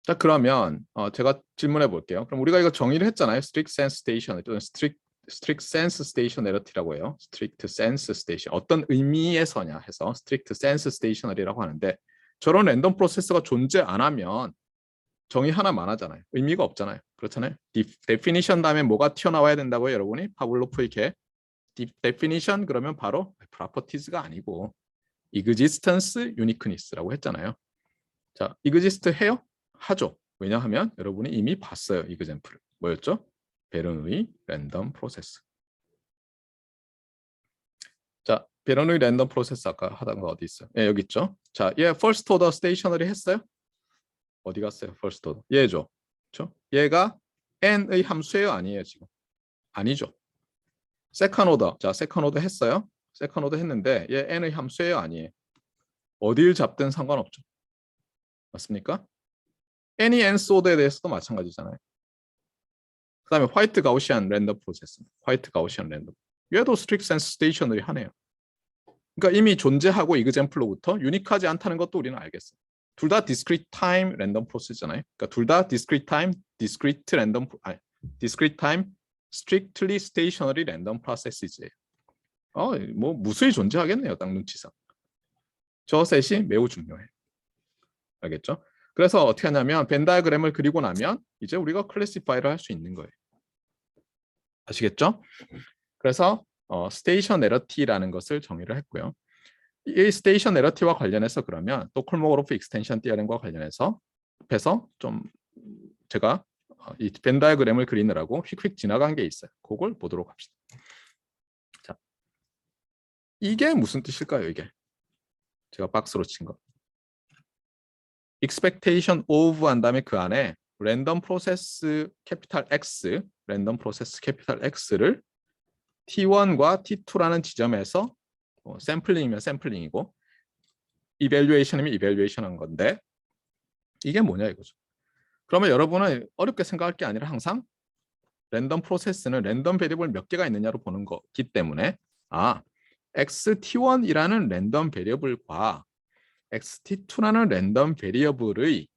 자, 그러면 제가 질문해 볼게요. 그럼 우리가 이거 정의를 했잖아요. strict sense stationary 또는 strict sense stationarity라고 해요. strict sense station. 어떤 의미에서냐 해서 strict sense stationary라고 하는데 저런 랜덤 프로세서가 존재 안 하면 정의 하나만 하잖아요. 의미가 없잖아요. 그렇잖아요. definition 다음에 뭐가 튀어나와야 된다고요, 여러분이? 파블로프의 개. definition 그러면 바로 properties가 아니고 existence uniqueness라고 했잖아요. 자, exist 해요? 하죠. 왜냐하면 여러분이 이미 봤어요. example을. 뭐였죠? 베르누이 랜덤 프로세스. 자, 베르누이 랜덤 프로세스 아까 하던 거 어디 있어요? 예, 여기 있죠. 자, 얘 first order stationary 했어요? 어디 갔어요? first order. 얘죠. 그렇죠? 얘가 n의 함수예요, 아니에요, 지금? 아니죠. second order. 자, second order 했어요. second order 했는데 얘 n의 함수예요, 아니에요? 어딜 잡든 상관없죠. 맞습니까? any nth order에 대해서도 마찬가지잖아요. 그다음에 화이트 가우시안 랜덤 프로세스. 화이트 가우시안 랜덤. 얘도 스트릭트 센스 스테이셔너리 하네요. 그러니까 이미 존재하고 이그젠플로부터 유니크하지 않다는 것도 우리는 알겠어요. 둘 다 discrete time 랜덤 프로세스잖아요. 그러니까 둘 다 discrete time, discrete 랜덤 discrete time, strictly stationary 랜덤 프로세스예요. 뭐 무수히 존재하겠네요. 딱 눈치상. 저 셋이 매우 중요해요. 알겠죠? 그래서 어떻게 하냐면 벤 다이어그램을 그리고 나면 이제 우리가 클래시파이를 할 수 있는 거예요. 아시겠죠? 그래서 스테이셔너리티라는 것을 정의를 했고요. 이 스테이셔너리티와 관련해서 그러면 또 콜모그로프 익스텐션 티어렘과 관련해서 앞에서 좀 제가 이 벤 다이어그램을 그리느라고 휙휙 지나간 게 있어요. 그걸 보도록 합시다. 자, 이게 무슨 뜻일까요? 이게 제가 박스로 친 거. expectation of 한 다음에 그 안에 랜덤 프로세스 캐피탈 X, 랜덤 프로세스 캐피탈 X를 T1과 T2라는 지점에서 샘플링이면 샘플링이고 이밸류에이션이면 이밸류에이션한 건데 이게 뭐냐 이거죠. 그러면 여러분은 어렵게 생각할 게 아니라 항상 랜덤 프로세스는 랜덤 베리어블 몇 개가 있느냐로 보는 거기 때문에 XT1이라는 랜덤 베리어블과 xt2라는 랜덤 베리어블의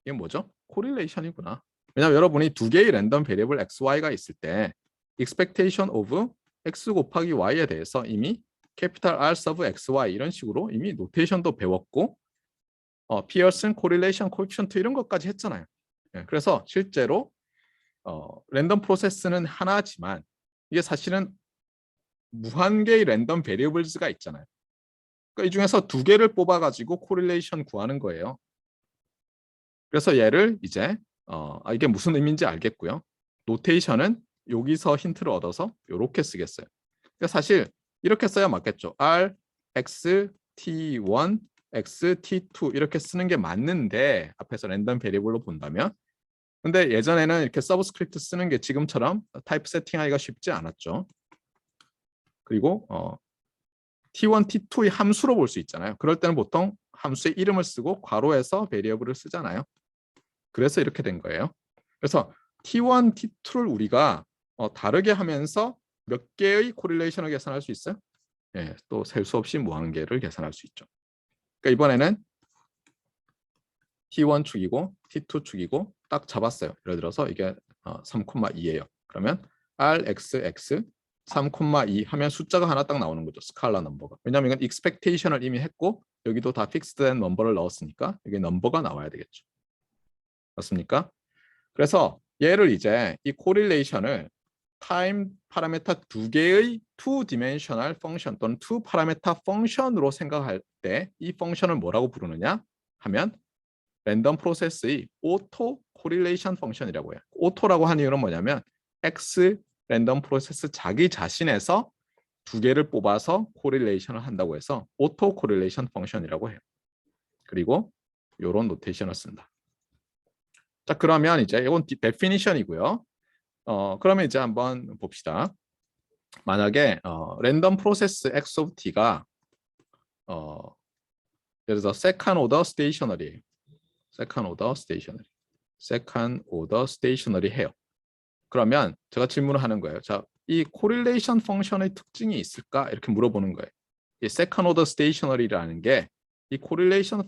이게 뭐죠? 코릴레이션이구나. 왜냐하면 여러분이 두 개의 랜덤 베리어블 xy가 있을 때 expectation of x 곱하기 y에 대해서 이미 캐피탈 R sub xy 이런 식으로 이미 노테이션도 배웠고 피어슨 코릴레이션 코에피션트 이런 것까지 했잖아요. 그래서 실제로 랜덤 프로세스는 하나지만 이게 사실은 무한 개의 랜덤 베리어블즈가 있잖아요. 그러니까 이 중에서 두 개를 뽑아가지고 코릴레이션 구하는 거예요. 그래서 얘를 이제 이게 무슨 의미인지 알겠고요. 노테이션은 여기서 힌트를 얻어서 이렇게 쓰겠어요. 그러니까 사실 이렇게 써야 맞겠죠. R, X, T1, X, T2 이렇게 쓰는 게 맞는데 앞에서 랜덤 베리어블로 본다면 근데 예전에는 이렇게 서브스크립트 쓰는 게 지금처럼 타입 세팅하기가 쉽지 않았죠. 그리고 T1, T2의 함수로 볼 수 있잖아요. 그럴 때는 보통 함수의 이름을 쓰고 괄호에서 베리어블을 쓰잖아요. 그래서 이렇게 된 거예요. 그래서 T1, T2를 우리가 다르게 하면서 몇 개의 코릴레이션을 계산할 수 있어요? 예, 또 셀 수 없이 무한 개를 계산할 수 있죠. 그러니까 이번에는 T1 축이고 T2 축이고 딱 잡았어요. 예를 들어서 이게 3,2예요. 그러면 RXX 3,2 하면 숫자가 하나 딱 나오는 거죠. 스칼라 넘버가. 왜냐하면 이건 expectation을 이미 했고 여기도 다 픽스된 넘버를 넣었으니까 여기 넘버가 나와야 되겠죠. 맞습니까? 그래서 얘를 이제 이 코릴레이션을 타임 파라메터 두 개의 투 디멘셔널 펑션 또는 투 파라메터 펑션으로 생각할 때 이 펑션을 뭐라고 부르느냐 하면 랜덤 프로세스의 오토 코릴레이션 펑션이라고 해요. 오토라고 하는 이유는 뭐냐면 X 랜덤 프로세스 자기 자신에서 두 개를 뽑아서 코릴레이션을 한다고 해서 오토 코릴레이션 펑션이라고 해요. 그리고 이런 노테이션을 쓴다. 자, 그러면 이제 이건 데피니션이고요. 그러면 이제 한번 봅시다. 만약에 랜덤 프로세스 X of T가 예를 들어서 second order stationary예요. second order stationary. second order stationary 해요. 그러면 제가 질문을 하는 거예요. 자, 이 correlation 펑션의 특징이 있을까? 이렇게 물어보는 거예요. 이 second order stationary라는 게 이 correlation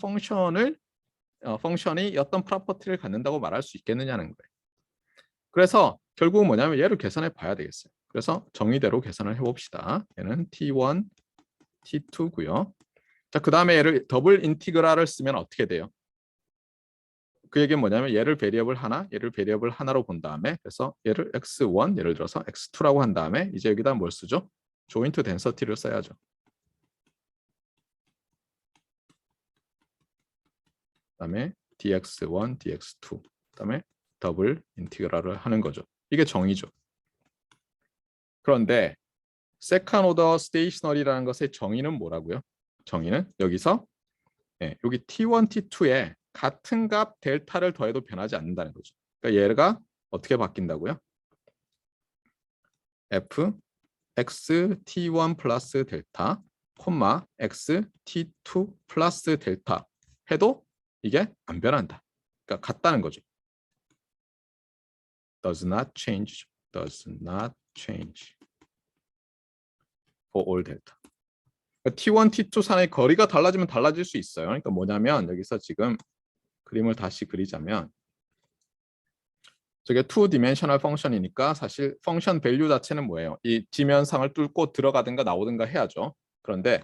펑션이 어떤 프로퍼티를 갖는다고 말할 수 있겠느냐는 거예요. 그래서 결국은 뭐냐면 얘를 계산해 봐야 되겠어요. 그래서 정의대로 계산을 해봅시다. 얘는 T1, T2고요. 자, 그 다음에 얘를 더블 인티그랄을 쓰면 어떻게 돼요? 그 얘기는 뭐냐면 얘를 베리어블 하나, 얘를 베리어블 하나로 본 다음에 그래서 얘를 x1, 예를 들어서 x2라고 한 다음에 이제 여기다 뭘 쓰죠? 조인트 덴서티를 써야죠. 그다음에 dx1, dx2, 그다음에 더블 인티그랄을 하는 거죠. 이게 정의죠. 그런데 세컨 오더 스테이셔너리라는 것의 정의는 뭐라고요? 정의는 여기서 여기 T1, T2에 같은 값 델타를 더해도 변하지 않는다는 거죠. 그러니까 얘가 어떻게 바뀐다고요? F X T1 플러스 델타, 콤마 X T2 플러스 델타 해도 이게 안 변한다. 그러니까 같다는 거죠. Does not change. Does not change for all delta. T1, T2 사이의 거리가 달라지면 달라질 수 있어요. 그러니까 뭐냐면 여기서 지금 그림을 다시 그리자면 저게 투 디멘셔널 펑션이니까 사실 펑션 밸류 자체는 뭐예요? 이 지면상을 뚫고 들어가든가 나오든가 해야죠. 그런데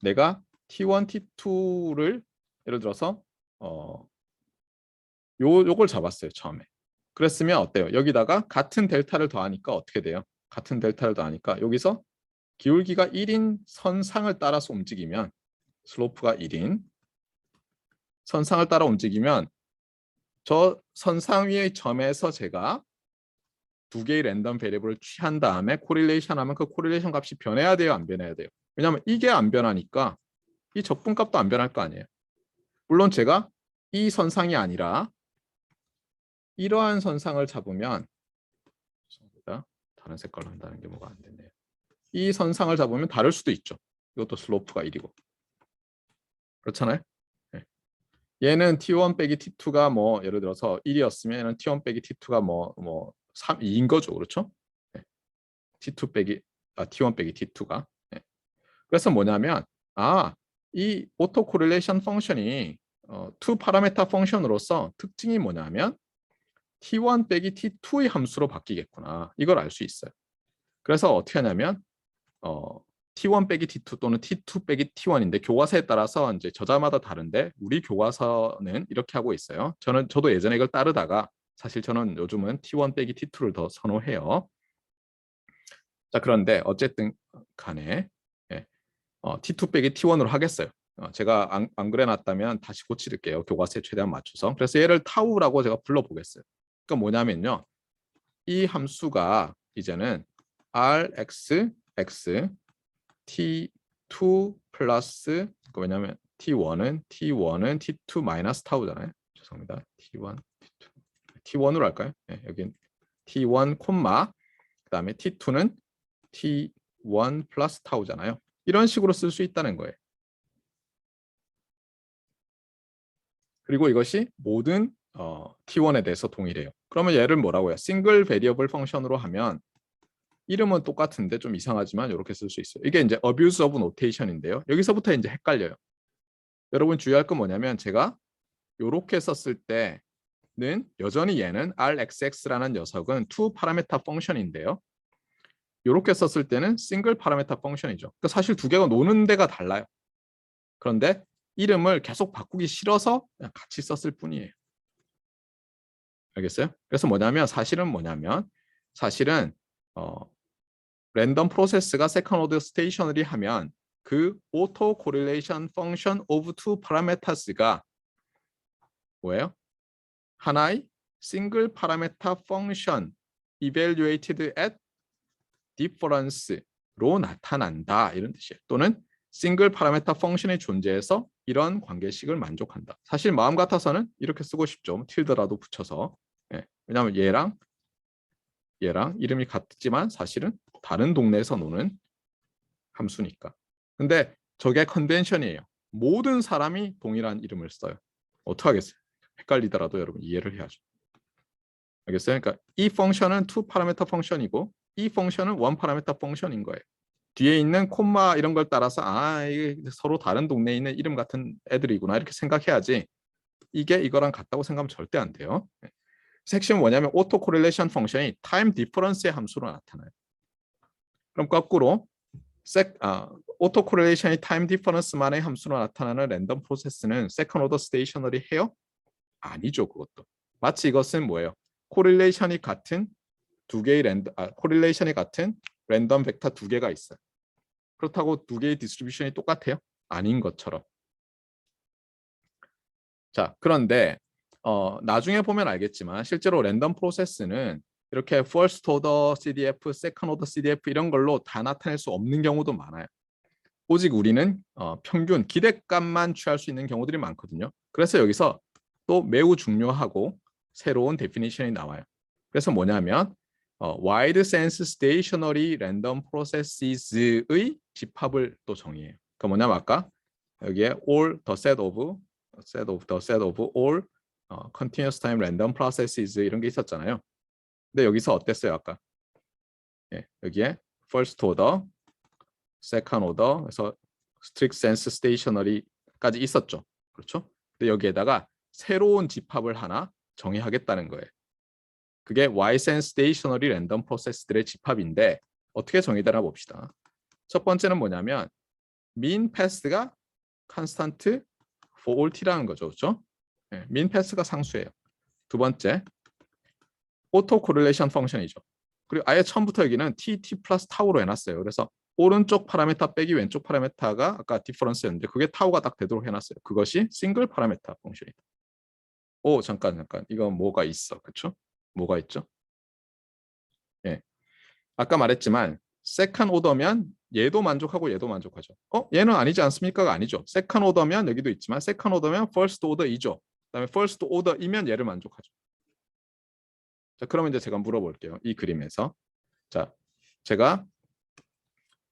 내가 T1, T2를 예를 들어서 요걸 잡았어요. 처음에. 그랬으면 어때요? 여기다가 같은 델타를 더하니까 어떻게 돼요? 같은 델타를 더하니까 여기서 기울기가 1인 선상을 따라서 움직이면 슬로프가 1인 선상을 따라 움직이면 저 선상 위의 점에서 제가 두 개의 랜덤 베리어블을 취한 다음에 코릴레이션 하면 그 코릴레이션 값이 변해야 돼요? 안 변해야 돼요? 왜냐하면 이게 안 변하니까 이 적분값도 안 변할 거 아니에요. 물론 제가 이 선상이 아니라 이러한 선상을 잡으면 다른 색깔로 한다는 게 뭐가 안 되네요. 이 선상을 잡으면 다를 수도 있죠. 이것도 슬로프가 1이고. 그렇잖아요? 네. 얘는 T1 빼기 T2가 뭐 예를 들어서 1이었으면 얘는 T1 빼기 T2가 뭐 3, 2인 거죠. 그렇죠? 네. T1 빼기 T2가. 네. 그래서 뭐냐면 이 오토 코릴레이션 펑션이 투 파라메타 펑션으로서 특징이 뭐냐면 T1 빼기 T2의 함수로 바뀌겠구나. 이걸 알 수 있어요. 그래서 어떻게 하냐면 T1 빼기 T2 또는 T2 빼기 T1인데 교과서에 따라서 이제 저자마다 다른데 우리 교과서는 이렇게 하고 있어요. 저도 예전에 이걸 따르다가 사실 저는 요즘은 T1 빼기 T2를 더 선호해요. 자, 그런데 어쨌든 간에 T2 빼기 T1으로 하겠어요. 제가 안 그래놨다면 다시 고칠게요. 교과서에 최대한 맞춰서. 그래서 얘를 타우라고 제가 불러보겠어요. 그러니까 뭐냐면요. 이 함수가 이제는 Rx, x, T2 플러스, 왜냐면 T1은 T2 마이너스 타우잖아요. 죄송합니다. T1, T2. T1으로 할까요? 네, 여긴 T1 콤마, 그 다음에 T2는 T1 플러스 타우잖아요. 이런 식으로 쓸 수 있다는 거예요. 그리고 이것이 모든 T1에 대해서 동일해요. 그러면 얘를 뭐라고 해요? 싱글 베리어블 펑션으로 하면 이름은 똑같은데 좀 이상하지만 이렇게 쓸 수 있어요. 이게 이제 abuse of notation인데요. 여기서부터 이제 헷갈려요. 여러분 주의할 건 뭐냐면 제가 이렇게 썼을 때는 여전히 얘는 RXX라는 녀석은 two 파라메타 펑션인데요. 이렇게 썼을 때는 싱글 파라메타 펑션이죠. 그러니까 사실 두 개가 노는 데가 달라요. 그런데 이름을 계속 바꾸기 싫어서 그냥 같이 썼을 뿐이에요. 알겠어요? 그래서 사실은 랜덤 프로세스가 세컨 오더 스테이셔너리 하면 그 오토 코릴레이션 펑션 오브 투 파라메타스가 뭐예요? 하나의 싱글 파라메타 펑션 evaluated at difference로 나타난다 이런 뜻이에요. 또는 싱글 파라메타 펑션의 존재에서 이런 관계식을 만족한다. 사실 마음 같아서는 이렇게 쓰고 싶죠. 틸드라도 붙여서. 왜냐하면 얘랑 이름이 같지만 사실은 다른 동네에서 노는 함수니까. 근데 저게 컨벤션이에요. 모든 사람이 동일한 이름을 써요. 어떡하겠어요? 헷갈리더라도 여러분 이해를 해야죠. 알겠어요? 그러니까 이 펑션은 투 파라메터 펑션이고 이 펑션은 원 파라메터 펑션인 거예요. 뒤에 있는 콤마 이런 걸 따라서 이게 서로 다른 동네에 있는 이름 같은 애들이구나 이렇게 생각해야지 이게 이거랑 같다고 생각하면 절대 안 돼요. 핵심은 뭐냐면 오토 코릴레이션 펑션이 타임 디퍼런스의 함수로 나타나요. 그럼 거꾸로 오토 코릴레이션이 타임 디퍼런스만의 함수로 나타나는 랜덤 프로세스는 세컨 오더 스테이셔너리 해요? 아니죠, 그것도. 마치 이것은 뭐예요? 코릴레이션이 같은 랜덤 벡터 두 개가 있어요. 그렇다고 두 개의 디스트리뷰션이 똑같아요? 아닌 것처럼. 자, 그런데 나중에 보면 알겠지만 실제로 랜덤 프로세스는 이렇게 first order CDF, second order CDF 이런 걸로 다 나타낼 수 없는 경우도 많아요. 오직 우리는 평균 기대값만 취할 수 있는 경우들이 많거든요. 그래서 여기서 또 매우 중요하고 새로운 데피니션이 나와요. 그래서 뭐냐면 wide sense stationary random processes의 집합을 또 정의해요. 그 뭐냐면 아까 여기에 all the set of all continuous time random processes 이런 게 있었잖아요. 근데 여기서 어땠어요 아까? 여기에 first order, second order, 그래서 strict sense stationary까지 있었죠. 그렇죠? 근데 여기에다가 새로운 집합을 하나 정의하겠다는 거예요. 그게 Y-sense stationary random process들의 집합인데 어떻게 정의되나 봅시다. 첫 번째는 뭐냐면 mean pass가 constant for all t라는 거죠. 그렇죠? mean pass가 상수예요. 두 번째, auto correlation 펑션이죠. 그리고 아예 처음부터 여기는 t 플러스 타우로 해놨어요. 그래서 오른쪽 파라메타 빼기 왼쪽 파라메타가 아까 디퍼런스였는데 그게 타우가 딱 되도록 해놨어요. 그것이 싱글 파라메타 펑션이다. 오 잠깐 이거 뭐가 있어. 그렇죠? 뭐가 있죠? 예. 아까 말했지만 세컨 오더면 얘도 만족하고 얘도 만족하죠. 얘는 아니지 않습니까가 아니죠. 세컨 오더면 여기도 있지만 세컨 오더면 퍼스트 오더이죠. 그다음에 퍼스트 오더이면 얘를 만족하죠. 자, 그러면 이제 제가 물어볼게요. 이 그림에서. 자, 제가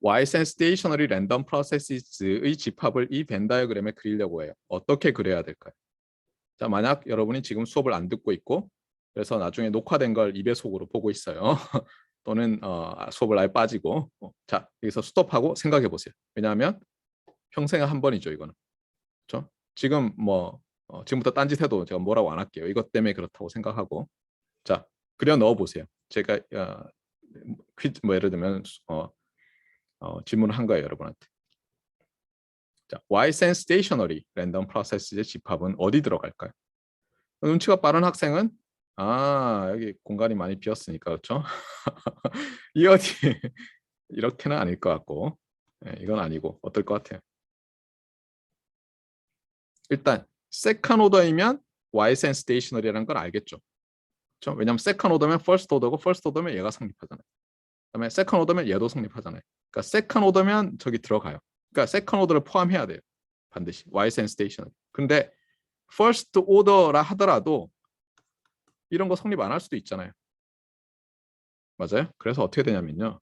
Y-sense stationary random processes의 집합을 이 벤 다이어그램에 그리려고 해요. 어떻게 그려야 될까요? 자, 만약 여러분이 지금 수업을 안 듣고 있고 그래서 나중에 녹화된 걸 2배속으로 보고 있어요. 또는 수업을 아예 빠지고 자, 여기서 스톱하고 생각해 보세요. 왜냐하면 평생에 한 번이죠, 이거는. 그렇죠? 지금 뭐 지금부터 딴짓해도 제가 뭐라고 안 할게요. 이것 때문에 그렇다고 생각하고. 자, 그려 넣어 보세요. 제가 퀴즈 뭐 예를 들면 질문을 한 거예요, 여러분한테. 자, Ysense Stationary 랜덤 프로세스의 집합은 어디 들어갈까요? 눈치가 빠른 학생은 여기 공간이 많이 비었으니까 그렇죠? 이 어디 이렇게는 아닐 것 같고, 이건 아니고 어떨 것 같아요? 일단 세컨 오더이면 Ysense Stationary라는 걸 알겠죠? 그렇죠? 왜냐하면 세컨 오더면 퍼스트 오더고 퍼스트 오더면 얘가 성립하잖아요. 그다음에 세컨 오더면 얘도 성립하잖아요. 그러니까 세컨 오더면 저기 들어가요. 그러니까 세컨 오더를 포함해야 돼요. 반드시 Ysense Stationary. 근데 퍼스트 오더라 하더라도 이런 거 성립 안 할 수도 있잖아요. 맞아요? 그래서 어떻게 되냐면요.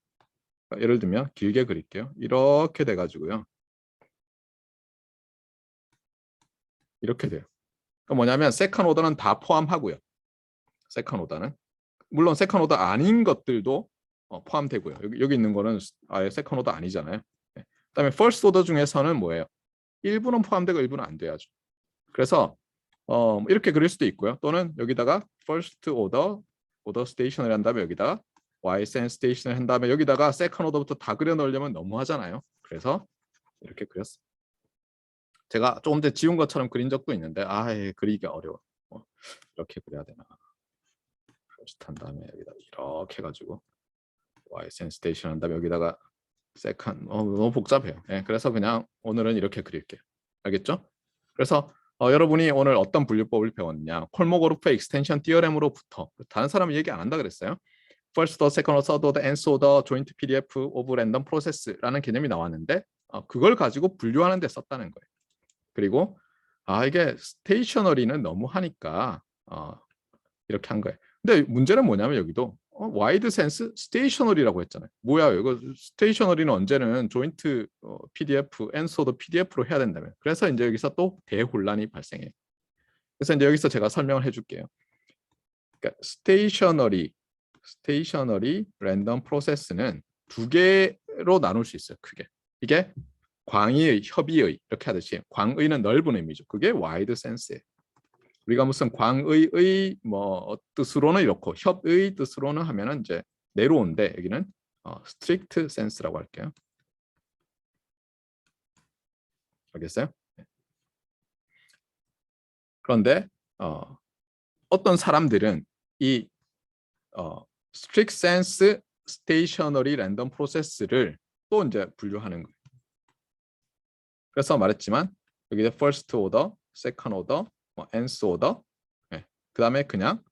예를 들면 길게 그릴게요. 이렇게 돼가지고요. 이렇게 돼요. 그러니까 뭐냐면 세컨 오더는 다 포함하고요. 세컨 오더는 물론 세컨 오더 아닌 것들도 포함되고요. 여기 있는 거는 아예 세컨 오더 아니잖아요. 그다음에 퍼스트 오더 중에서는 뭐예요? 일부는 포함되고 일부는 안 돼야죠. 그래서 이렇게 그릴 수도 있고요. 또는 여기다가 first order station을 한 다음에 여기다가 Ysense station을 한 다음에 여기다가 second order부터 다 그려 넣으려면 너무 하잖아요. 그래서 이렇게 그렸어요. 제가 조금 전에 지운 것처럼 그린 적도 있는데 그리기가 어려워. 이렇게 그려야 되나. first 한 다음에 여기다 이렇게 해가지고 Ysense station 한 다음에 여기다가 second 너무 복잡해요. 그래서 그냥 오늘은 이렇게 그릴게요. 알겠죠? 그래서 여러분이 오늘 어떤 분류법을 배웠냐? 콜모고르프 익스텐션 티어렘으로부터 다른 사람은 얘기 안 한다 그랬어요. First order, second order, third order, nth order, joint PDF of random process라는 개념이 나왔는데 그걸 가지고 분류하는 데 썼다는 거예요. 그리고 이게 스테이셔너리는 너무 하니까 이렇게 한 거예요. 근데 문제는 뭐냐면 여기도 와이드 센스 스테이셔너리라고 했잖아요. 뭐야 이거 스테이셔너리는 언제는 조인트 PDF, 엔소도 PDF로 해야 된다며. 그래서 이제 여기서 또 대혼란이 발생해요. 그래서 이제 여기서 제가 설명을 해줄게요. 그러니까 스테이셔너리 랜덤 프로세스는 두 개로 나눌 수 있어요. 크게. 이게 광의의, 협의의 이렇게 하듯이 광의는 넓은 의미죠. 그게 와이드 센스예요. 우리가 무슨 광의의 뭐 뜻으로는 이렇고 협의 뜻으로는 하면은 이제 내로운데 여기는 strict sense라고 할게요. 알겠어요? 그런데 어떤 사람들은 이 strict sense stationary random process를 또 이제 분류하는 거예요. 그래서 말했지만 여기에 first order, second order, nth order, 그 다음에 그냥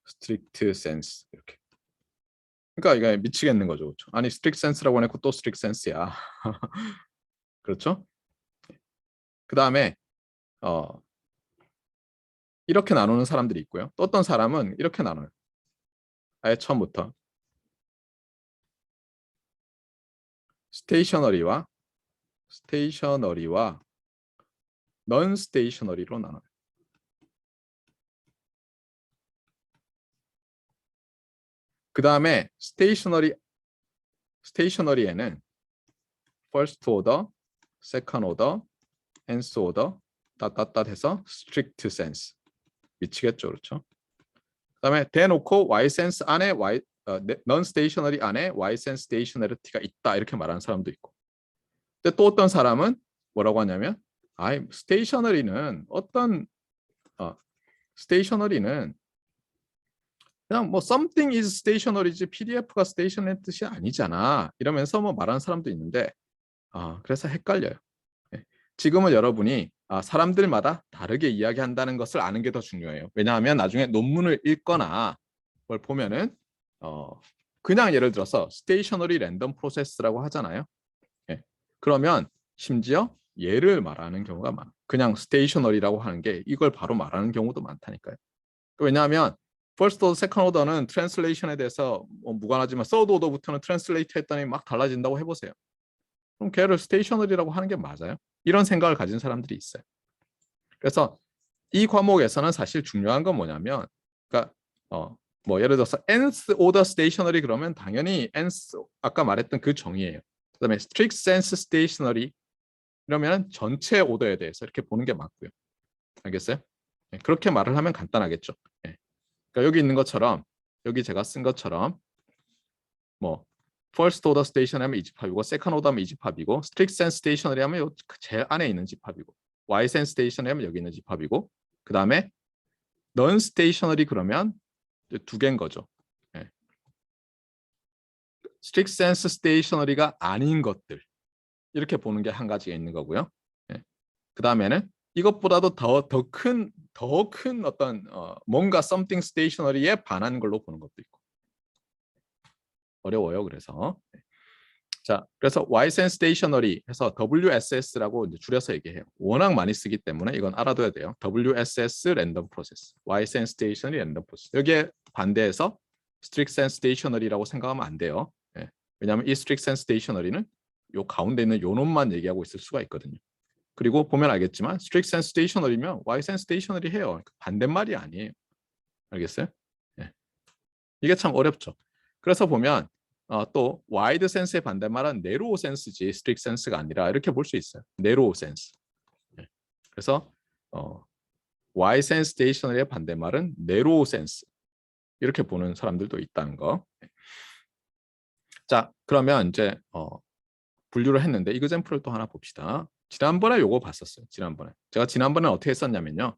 strict sense 이렇게. 그러니까 이게 미치겠는 거죠, 그렇죠? 아니 strict sense라고 해놓고 또 strict sense야. 그렇죠? 그 다음에 이렇게 나누는 사람들이 있고요. 또 어떤 사람은 이렇게 나눠요. 아예 처음부터 스테이셔너리와 넌 스테이셔너리로 나눠요. 그 다음에 스테이셔너리에는 first order, second order, nth order 따따따 해서 strict sense 미치겠죠, 그렇죠? 그다음에 대놓고 Ysense 안에 non stationary 안에 Ysense stationarity가 있다 이렇게 말하는 사람도 있고. 근데 또 어떤 사람은 뭐라고 하냐면, 스테이셔너리는 스테이셔너리는 그냥 뭐 something is stationary지 PDF가 stationary 뜻이 아니잖아 이러면서 뭐 말하는 사람도 있는데 그래서 헷갈려요. 지금은 여러분이 사람들마다 다르게 이야기한다는 것을 아는 게 더 중요해요. 왜냐하면 나중에 논문을 읽거나 뭘 보면은 그냥 예를 들어서 스테이셔너리 랜덤 프로세스라고 하잖아요. 그러면 심지어 얘를 말하는 경우가 많아요. 그냥 스테이셔너리라고 하는 게 이걸 바로 말하는 경우도 많다니까요. 왜냐하면 first order, second order는 트랜슬레이션에 대해서 무관하지만 third order부터는 트랜슬레이트 했더니 막 달라진다고 해보세요. 그럼 걔를 스테이셔너리라고 하는 게 맞아요? 이런 생각을 가진 사람들이 있어요. 그래서 이 과목에서는 사실 중요한 건 뭐냐면, 그러니까 뭐 예를 들어서 nth order stationary 그러면 당연히 nth 아까 말했던 그 정의예요. 그다음에 strict sense stationary 이러면 전체 오더에 대해서 이렇게 보는 게 맞고요. 알겠어요? 네, 그렇게 말을 하면 간단하겠죠. 네. 그러니까 여기 있는 것처럼 여기 제가 쓴 것처럼 뭐 first order station 하면 이 집합이고 second order 하면 이 집합이고 strict sense stationary 하면 요 제일 안에 있는 집합이고 y sense stationary 하면 여기 있는 집합이고 그 다음에 non stationary 그러면 두 개인 거죠. 네. strict sense stationary가 아닌 것들 이렇게 보는 게 한 가지가 있는 거고요. 네. 그 다음에는 이것보다도 더 큰 어떤 뭔가 something stationary에 반하는 걸로 보는 것도 있고 어려워요. 그래서 자, 그래서 Ysense Stationary 해서 WSS라고 이제 줄여서 얘기해요. 워낙 많이 쓰기 때문에 이건 알아둬야 돼요. WSS 랜덤 프로세스, Ysense Stationary 랜덤 프로세스. 여기에 반대해서 Strict Sense Stationary라고 생각하면 안 돼요. 예. 왜냐하면 이 Strict Sense Stationary는 요 가운데 있는 요 놈만 얘기하고 있을 수가 있거든요. 그리고 보면 알겠지만 Strict Sense Stationary면 Ysense Stationary 해요. 반대말이 아니에요. 알겠어요? 예. 이게 참 어렵죠. 그래서 보면 또 와이드 센스의 반대말은 네로우 센스지 스트릭 센스가 아니라 이렇게 볼 수 있어요. 네로우 센스. 네. 그래서 와이 센스 스테이셔너리의 반대말은 네로우 센스 이렇게 보는 사람들도 있다는 거. 자, 그러면 이제 분류를 했는데 이그젠플을 또 하나 봅시다. 지난번에 요거 봤었어요. 제가 지난번에 어떻게 했었냐면요.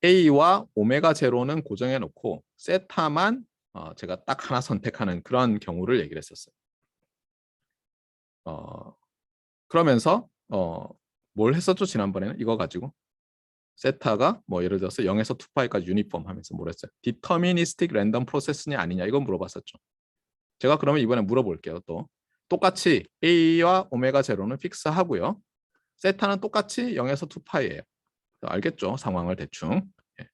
A와 오메가 제로는 고정해 놓고 세타만 제가 딱 하나 선택하는 그런 경우를 얘기를 했었어요. 그러면서 뭘 했었죠? 지난번에는 이거 가지고 세타가 뭐 예를 들어서 0에서 2파이까지 유니폼 하면서 뭘 했어요? 디터미니스틱 랜덤 프로세스냐 아니냐 이건 물어봤었죠. 제가 그러면 이번에 물어볼게요. 또 똑같이 A와 오메가 제로는 픽스하고요. 세타는 똑같이 0에서 2파이예요. 알겠죠? 상황을 대충.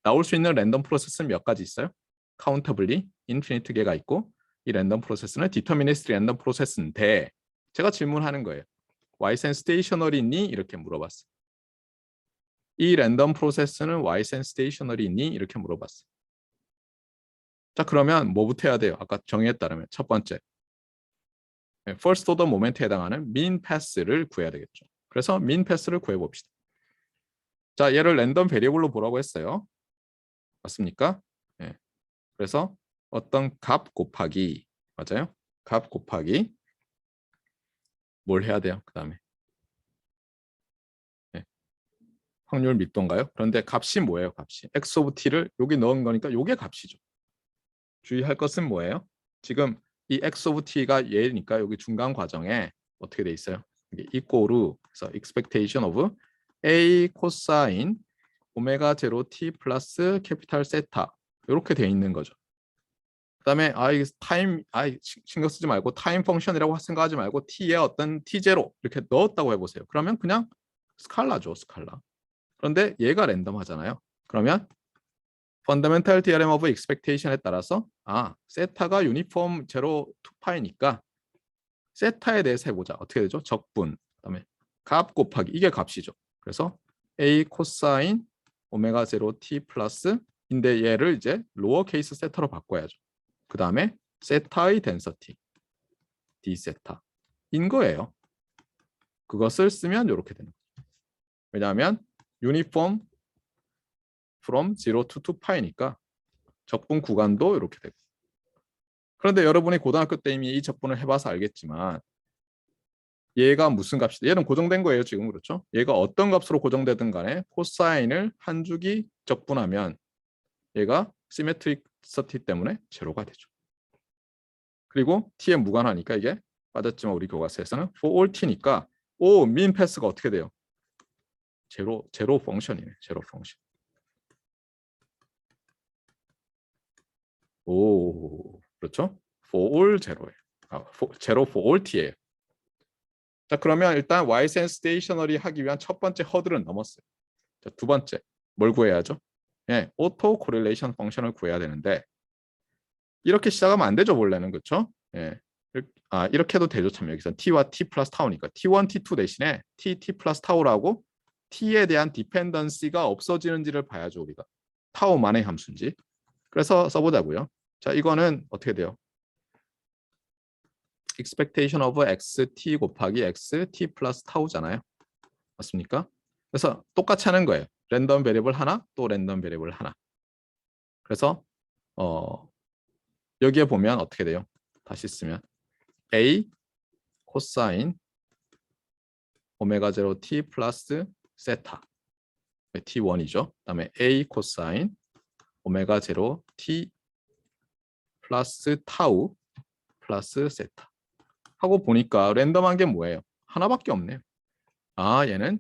나올 수 있는 랜덤 프로세스는 몇 가지 있어요? 카운터블리, 인피니트 개가 있고 이 랜덤 프로세스는 디터미니스틱 랜덤 프로세스인데 제가 질문하는 거예요. Ysense Stationary니? 이렇게 물어봤어요. 이 랜덤 프로세스는 Ysense Stationary니? 이렇게 물어봤어요. 자, 그러면 뭐부터 해야 돼요? 아까 정의에 따르면 첫 번째, First Order Moment에 해당하는 Mean Pass를 구해야 되겠죠. 그래서 Mean Pass를 구해봅시다. 자, 얘를 랜덤 베리어블로 보라고 했어요. 맞습니까? 네. 그래서 어떤 값 곱하기, 맞아요? 값 곱하기 뭘 해야 돼요? 그 다음에 확률 밑도인가요? 그런데 값이 뭐예요? 값이 x of t를 여기 넣은 거니까 이게 값이죠. 주의할 것은 뭐예요? 지금 이 x of t가 얘니까 여기 중간 과정에 어떻게 돼 있어요? 이게 equal 그래서 expectation of a 코사인 오메가 제로 t 플러스 캐피탈 세타 이렇게 돼 있는 거죠. 그다음에 이게 타임 신경 쓰지 말고 타임 펑션이라고 생각하지 말고 t의 어떤 t0 이렇게 넣었다고 해보세요. 그러면 그냥 스칼라죠, 스칼라. 그런데 얘가 랜덤하잖아요. 그러면 Fundamental Theorem of Expectation에 따라서 세타가 유니폼 제로 2파이니까 세타에 대해서 해보자. 어떻게 되죠? 적분, 그다음에 값 곱하기 이게 값이죠. 그래서 A 코사인 오메가 제로 t 플러스 인데 얘를 이제 로어 케이스 세타로 바꿔야죠. 그 다음에 세타의 덴서티 d 세타 인 거예요. 그것을 쓰면 이렇게 되는 거죠. 왜냐하면 유니폼 from 0 to 2파이니까 적분 구간도 이렇게 되고. 그런데 여러분이 고등학교 때 이미 이 적분을 해봐서 알겠지만 얘가 무슨 값이다. 얘는 고정된 거예요. 지금 그렇죠? 얘가 어떤 값으로 고정되든 간에 코사인을 한 주기 적분하면 얘가 시메트릭 서티 때문에 제로가 되죠. 그리고 t에 무관하니까 이게 빠졌지만 우리 교과서에서는 for all t니까 min 패스가 어떻게 돼요? 제로 펑션이네. 제로 펑션. 그렇죠? for all 제로예요. 제로 for all t예요. 자, 그러면 일단 Ysense Stationary 하기 위한 첫 번째 허들은 넘었어요. 자, 두 번째, 뭘 구해야죠? 오토 코릴레이션 펑션을 구해야 되는데 이렇게 시작하면 안 되죠, 원래는. 그렇죠? 이렇게 해도 되죠. 참 여기서 t와 t 플러스 타우니까 t1, t2 대신에 t 플러스 타우라고 t에 대한 디펜던시가 없어지는지를 봐야죠, 우리가. 타우만의 함수인지. 그래서 써보자고요. 자, 이거는 어떻게 돼요? expectation of xt 곱하기 xt 플러스 타우잖아요. 맞습니까? 그래서 똑같이 하는 거예요. 랜덤 베리어블 하나, 또 랜덤 베리어블 하나. 그래서 여기에 보면 어떻게 돼요? 다시 쓰면 a 코사인 오메가 제로 t 플러스 세타 t1이죠. 그다음에 a 코사인 오메가 제로 t 플러스 타우 플러스 세타 하고 보니까 랜덤한 게 뭐예요? 하나밖에 없네요. 아, 얘는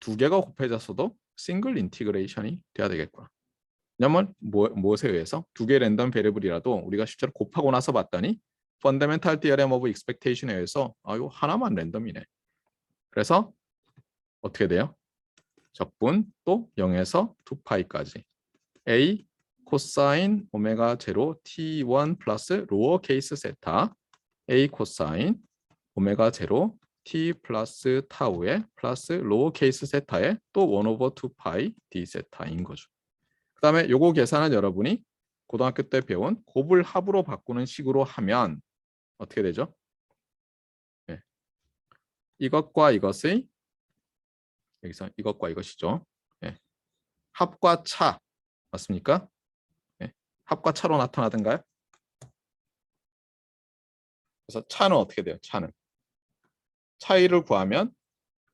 두 개가 곱해졌어도 싱글 인티그레이션이 돼야 되겠구나. 왜냐면 무엇에 의해서 두 개 랜덤 베리어블이라도 우리가 실제로 곱하고 나서 봤더니 펀더멘탈 디어렘 오브 익스펙테이션에 의해서 이거 하나만 랜덤이네. 그래서 어떻게 돼요? 적분 또 0에서 2파이까지 a 코사인 오메가 제로 t1 플러스 로어 케이스 세타 a 코사인 오메가 제로 t 플러스 타우에 플러스 로어 케이스 세타에 또 1 오버 2파이 d 세타인 거죠. 그 다음에 요거 계산은 여러분이 고등학교 때 배운 곱을 합으로 바꾸는 식으로 하면 어떻게 되죠? 네. 이것과 이것의 여기서 이것과 이것이죠. 네. 합과 차 맞습니까? 네. 합과 차로 나타나던가요? 그래서 차는 어떻게 돼요? 차는 차이를 구하면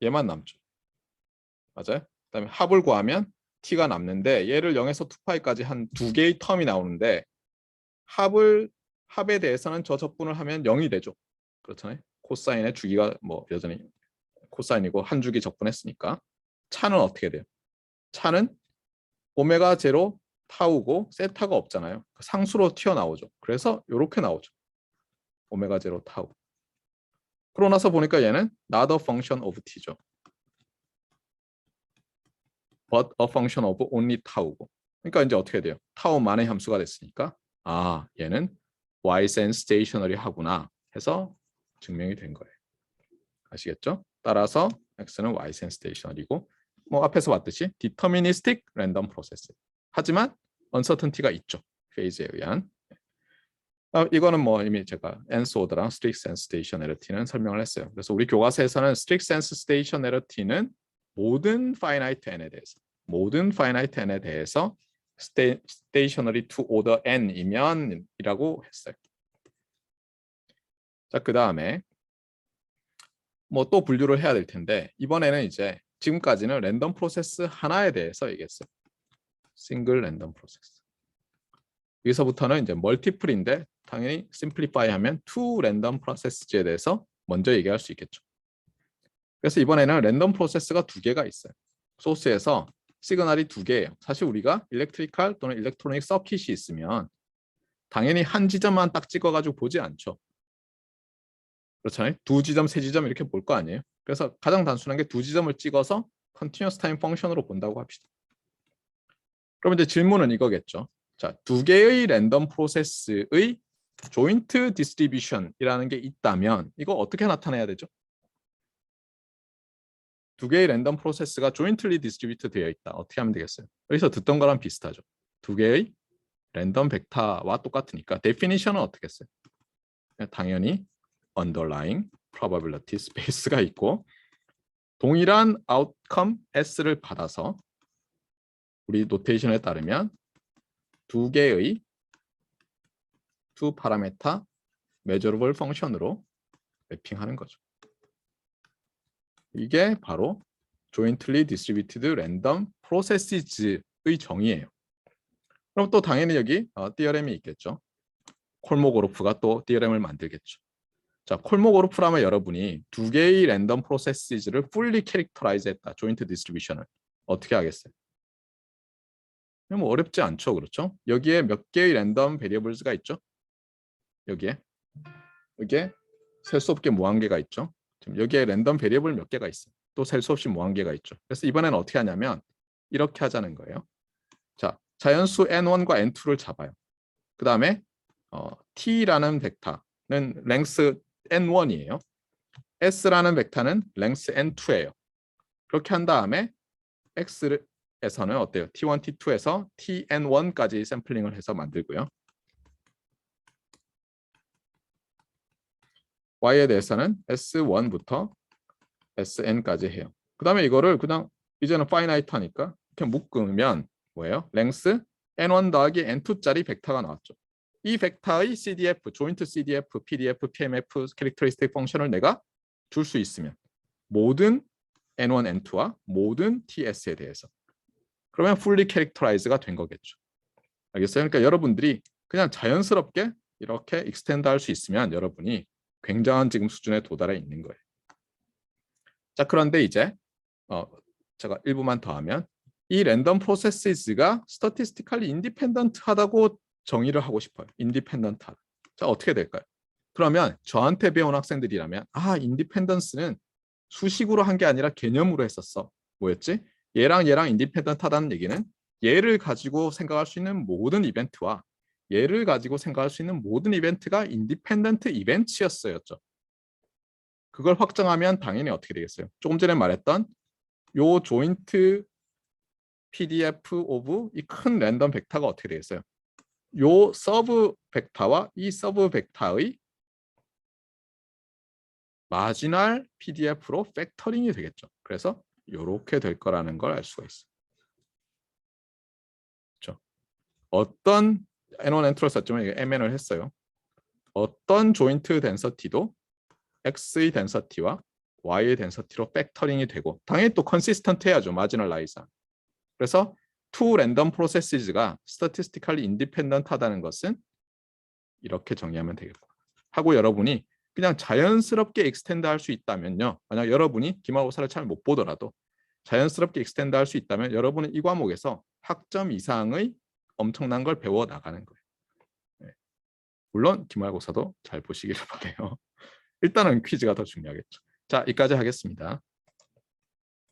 얘만 남죠. 맞아요? 그다음에 합을 구하면 t가 남는데 얘를 0에서 2파이까지 한 두 개의 텀이 나오는데 합에 대해서는 저 적분을 하면 0이 되죠. 그렇잖아요. 코사인의 주기가 뭐 여전히 코사인이고 한 주기 적분했으니까 차는 어떻게 돼요? 차는 오메가 제로 타우고 세타가 없잖아요. 상수로 튀어나오죠. 그래서 이렇게 나오죠. 오메가 제로 타우. 그러고 나서 보니까 얘는 not a function of t죠. but a function of only 타우고. 그러니까 이제 어떻게 돼요? 타우만의 함수가 됐으니까 얘는 ysen stationary 하구나 해서 증명이 된 거예요. 아시겠죠? 따라서 x는 ysen stationary고 뭐 앞에서 봤듯이 deterministic random process. 하지만 uncertainty가 있죠. 페이즈에 의한. 이거는 뭐 이미 제가 nth order랑 strict sense stationarity는 설명을 했어요. 그래서 우리 교과서에서는 strict sense stationarity는 모든 finite n에 대해서 stationary to order n이면 이라고 했어요. 자, 그 다음에 뭐 또 분류를 해야 될 텐데 이번에는 이제 지금까지는 랜덤 프로세스 하나에 대해서 얘기했어요. 싱글 랜덤 프로세스. 여기서부터는 이제 멀티플인데 당연히 심플리파이 하면 투 랜덤 프로세스에 대해서 먼저 얘기할 수 있겠죠. 그래서 이번에는 랜덤 프로세스가 두 개가 있어요. 소스에서 시그널이 두 개예요. 사실 우리가 일렉트리컬 또는 일렉트로닉 서킷이 있으면 당연히 한 지점만 딱 찍어가지고 보지 않죠. 그렇잖아요. 두 지점, 세 지점 이렇게 볼 거 아니에요. 그래서 가장 단순한 게 두 지점을 찍어서 컨티뉴어스 타임 펑션으로 본다고 합시다. 그럼 이제 질문은 이거겠죠. 자, 두 개의 랜덤 프로세스의 조인트 디스트리뷰션이라는 게 있다면 이거 어떻게 나타내야 되죠? 두 개의 랜덤 프로세스가 조인틀리 디스트리뷰트 되어 있다. 어떻게 하면 되겠어요? 여기서 듣던 거랑 비슷하죠. 두 개의 랜덤 벡터와 똑같으니까 데피니션은 어떻게 했어요? 당연히 underlying probability space가 있고 동일한 outcome S를 받아서 우리 노테이션에 따르면 두 개의 두 파라메타 measurable function으로 매핑하는 거죠. 이게 바로 jointly distributed random processes의 정의예요. 그럼 또 당연히 여기 디어렘이 있겠죠. 콜모고르프가 또 디어렘을 만들겠죠. 자, 콜모고르프라면 여러분이 두 개의 랜덤 프로세스를 fully characterize 했다. joint distribution을 어떻게 하겠어요? 뭐 어렵지 않죠. 그렇죠? 여기에 몇 개의 랜덤 베리어블스가 있죠? 여기에 셀 수 없게 무한개가 있죠. 지금 여기에 랜덤 베리어블 몇 개가 있어요. 또 셀 수 없이 무한개가 있죠. 그래서 이번에는 어떻게 하냐면 이렇게 하자는 거예요. 자, 자연수 n1과 n2를 잡아요. 그 다음에 t라는 벡터는 랭스 n1이에요. s라는 벡터는 랭스 n2예요. 그렇게 한 다음에 x에서는 어때요? t1, t2에서 tn1까지 샘플링을 해서 만들고요. y에 대해서는 S1부터 Sn까지 해요. 그 다음에 이거를 그냥 이제는 파이나이트 하니까 이렇게 묶으면 뭐예요? 랭스 n1 더하기 n2짜리 벡터가 나왔죠. 이 벡터의 CDF, 조인트 CDF, PDF, PMF, 캐릭터리스틱 펑션을 내가 줄 수 있으면 모든 n1, n2와 모든 TS에 대해서 그러면 fully characterize가 된 거겠죠. 알겠어요? 그러니까 여러분들이 그냥 자연스럽게 이렇게 익스텐드 할 수 있으면 여러분이 굉장한 지금 수준에 도달해 있는 거예요. 자, 그런데 이제 제가 일부만 더 하면 이 랜덤 프로세스가 스태티스티컬리 인디펜던트하다고 정의를 하고 싶어요. 인디펜던트하다. 자, 어떻게 될까요? 그러면 저한테 배운 학생들이라면 인디펜던스는 수식으로 한 게 아니라 개념으로 했었어. 뭐였지? 얘랑 인디펜던트하다는 얘기는 얘를 가지고 생각할 수 있는 모든 이벤트와 얘를 가지고 생각할 수 있는 모든 이벤트가 인디펜던트 이벤트였어였죠. 그걸 확정하면 당연히 어떻게 되겠어요? 조금 전에 말했던 요 조인트 PDF 오브 이 큰 랜덤 벡터가 어떻게 되겠어요? 요 서브 벡터와 이 서브 벡터의 마지널 PDF로 팩터링이 되겠죠. 그래서 이렇게 될 거라는 걸 알 수가 있어요. 그렇죠? 어떤 N1, N2를 썼지만 이게 MN을 했어요. 어떤 조인트 덴서티도 X의 덴서티와 Y의 덴서티로 팩터링이 되고 당연히 또 컨시스턴트 해야죠. 마지널 라이상. 그래서 two random processes가 statistically independent 하다는 것은 이렇게 정의하면 되겠고 하고 여러분이 그냥 자연스럽게 익스텐드 할 수 있다면요. 만약 여러분이 기말고사를 잘 못 보더라도 자연스럽게 익스텐드 할 수 있다면 여러분은 이 과목에서 학점 이상의 엄청난 걸 배워 나가는 거예요. 네. 물론 기말고사도 잘 보시기를 바라요. 일단은 퀴즈가 더 중요하겠죠. 자, 여기까지 하겠습니다.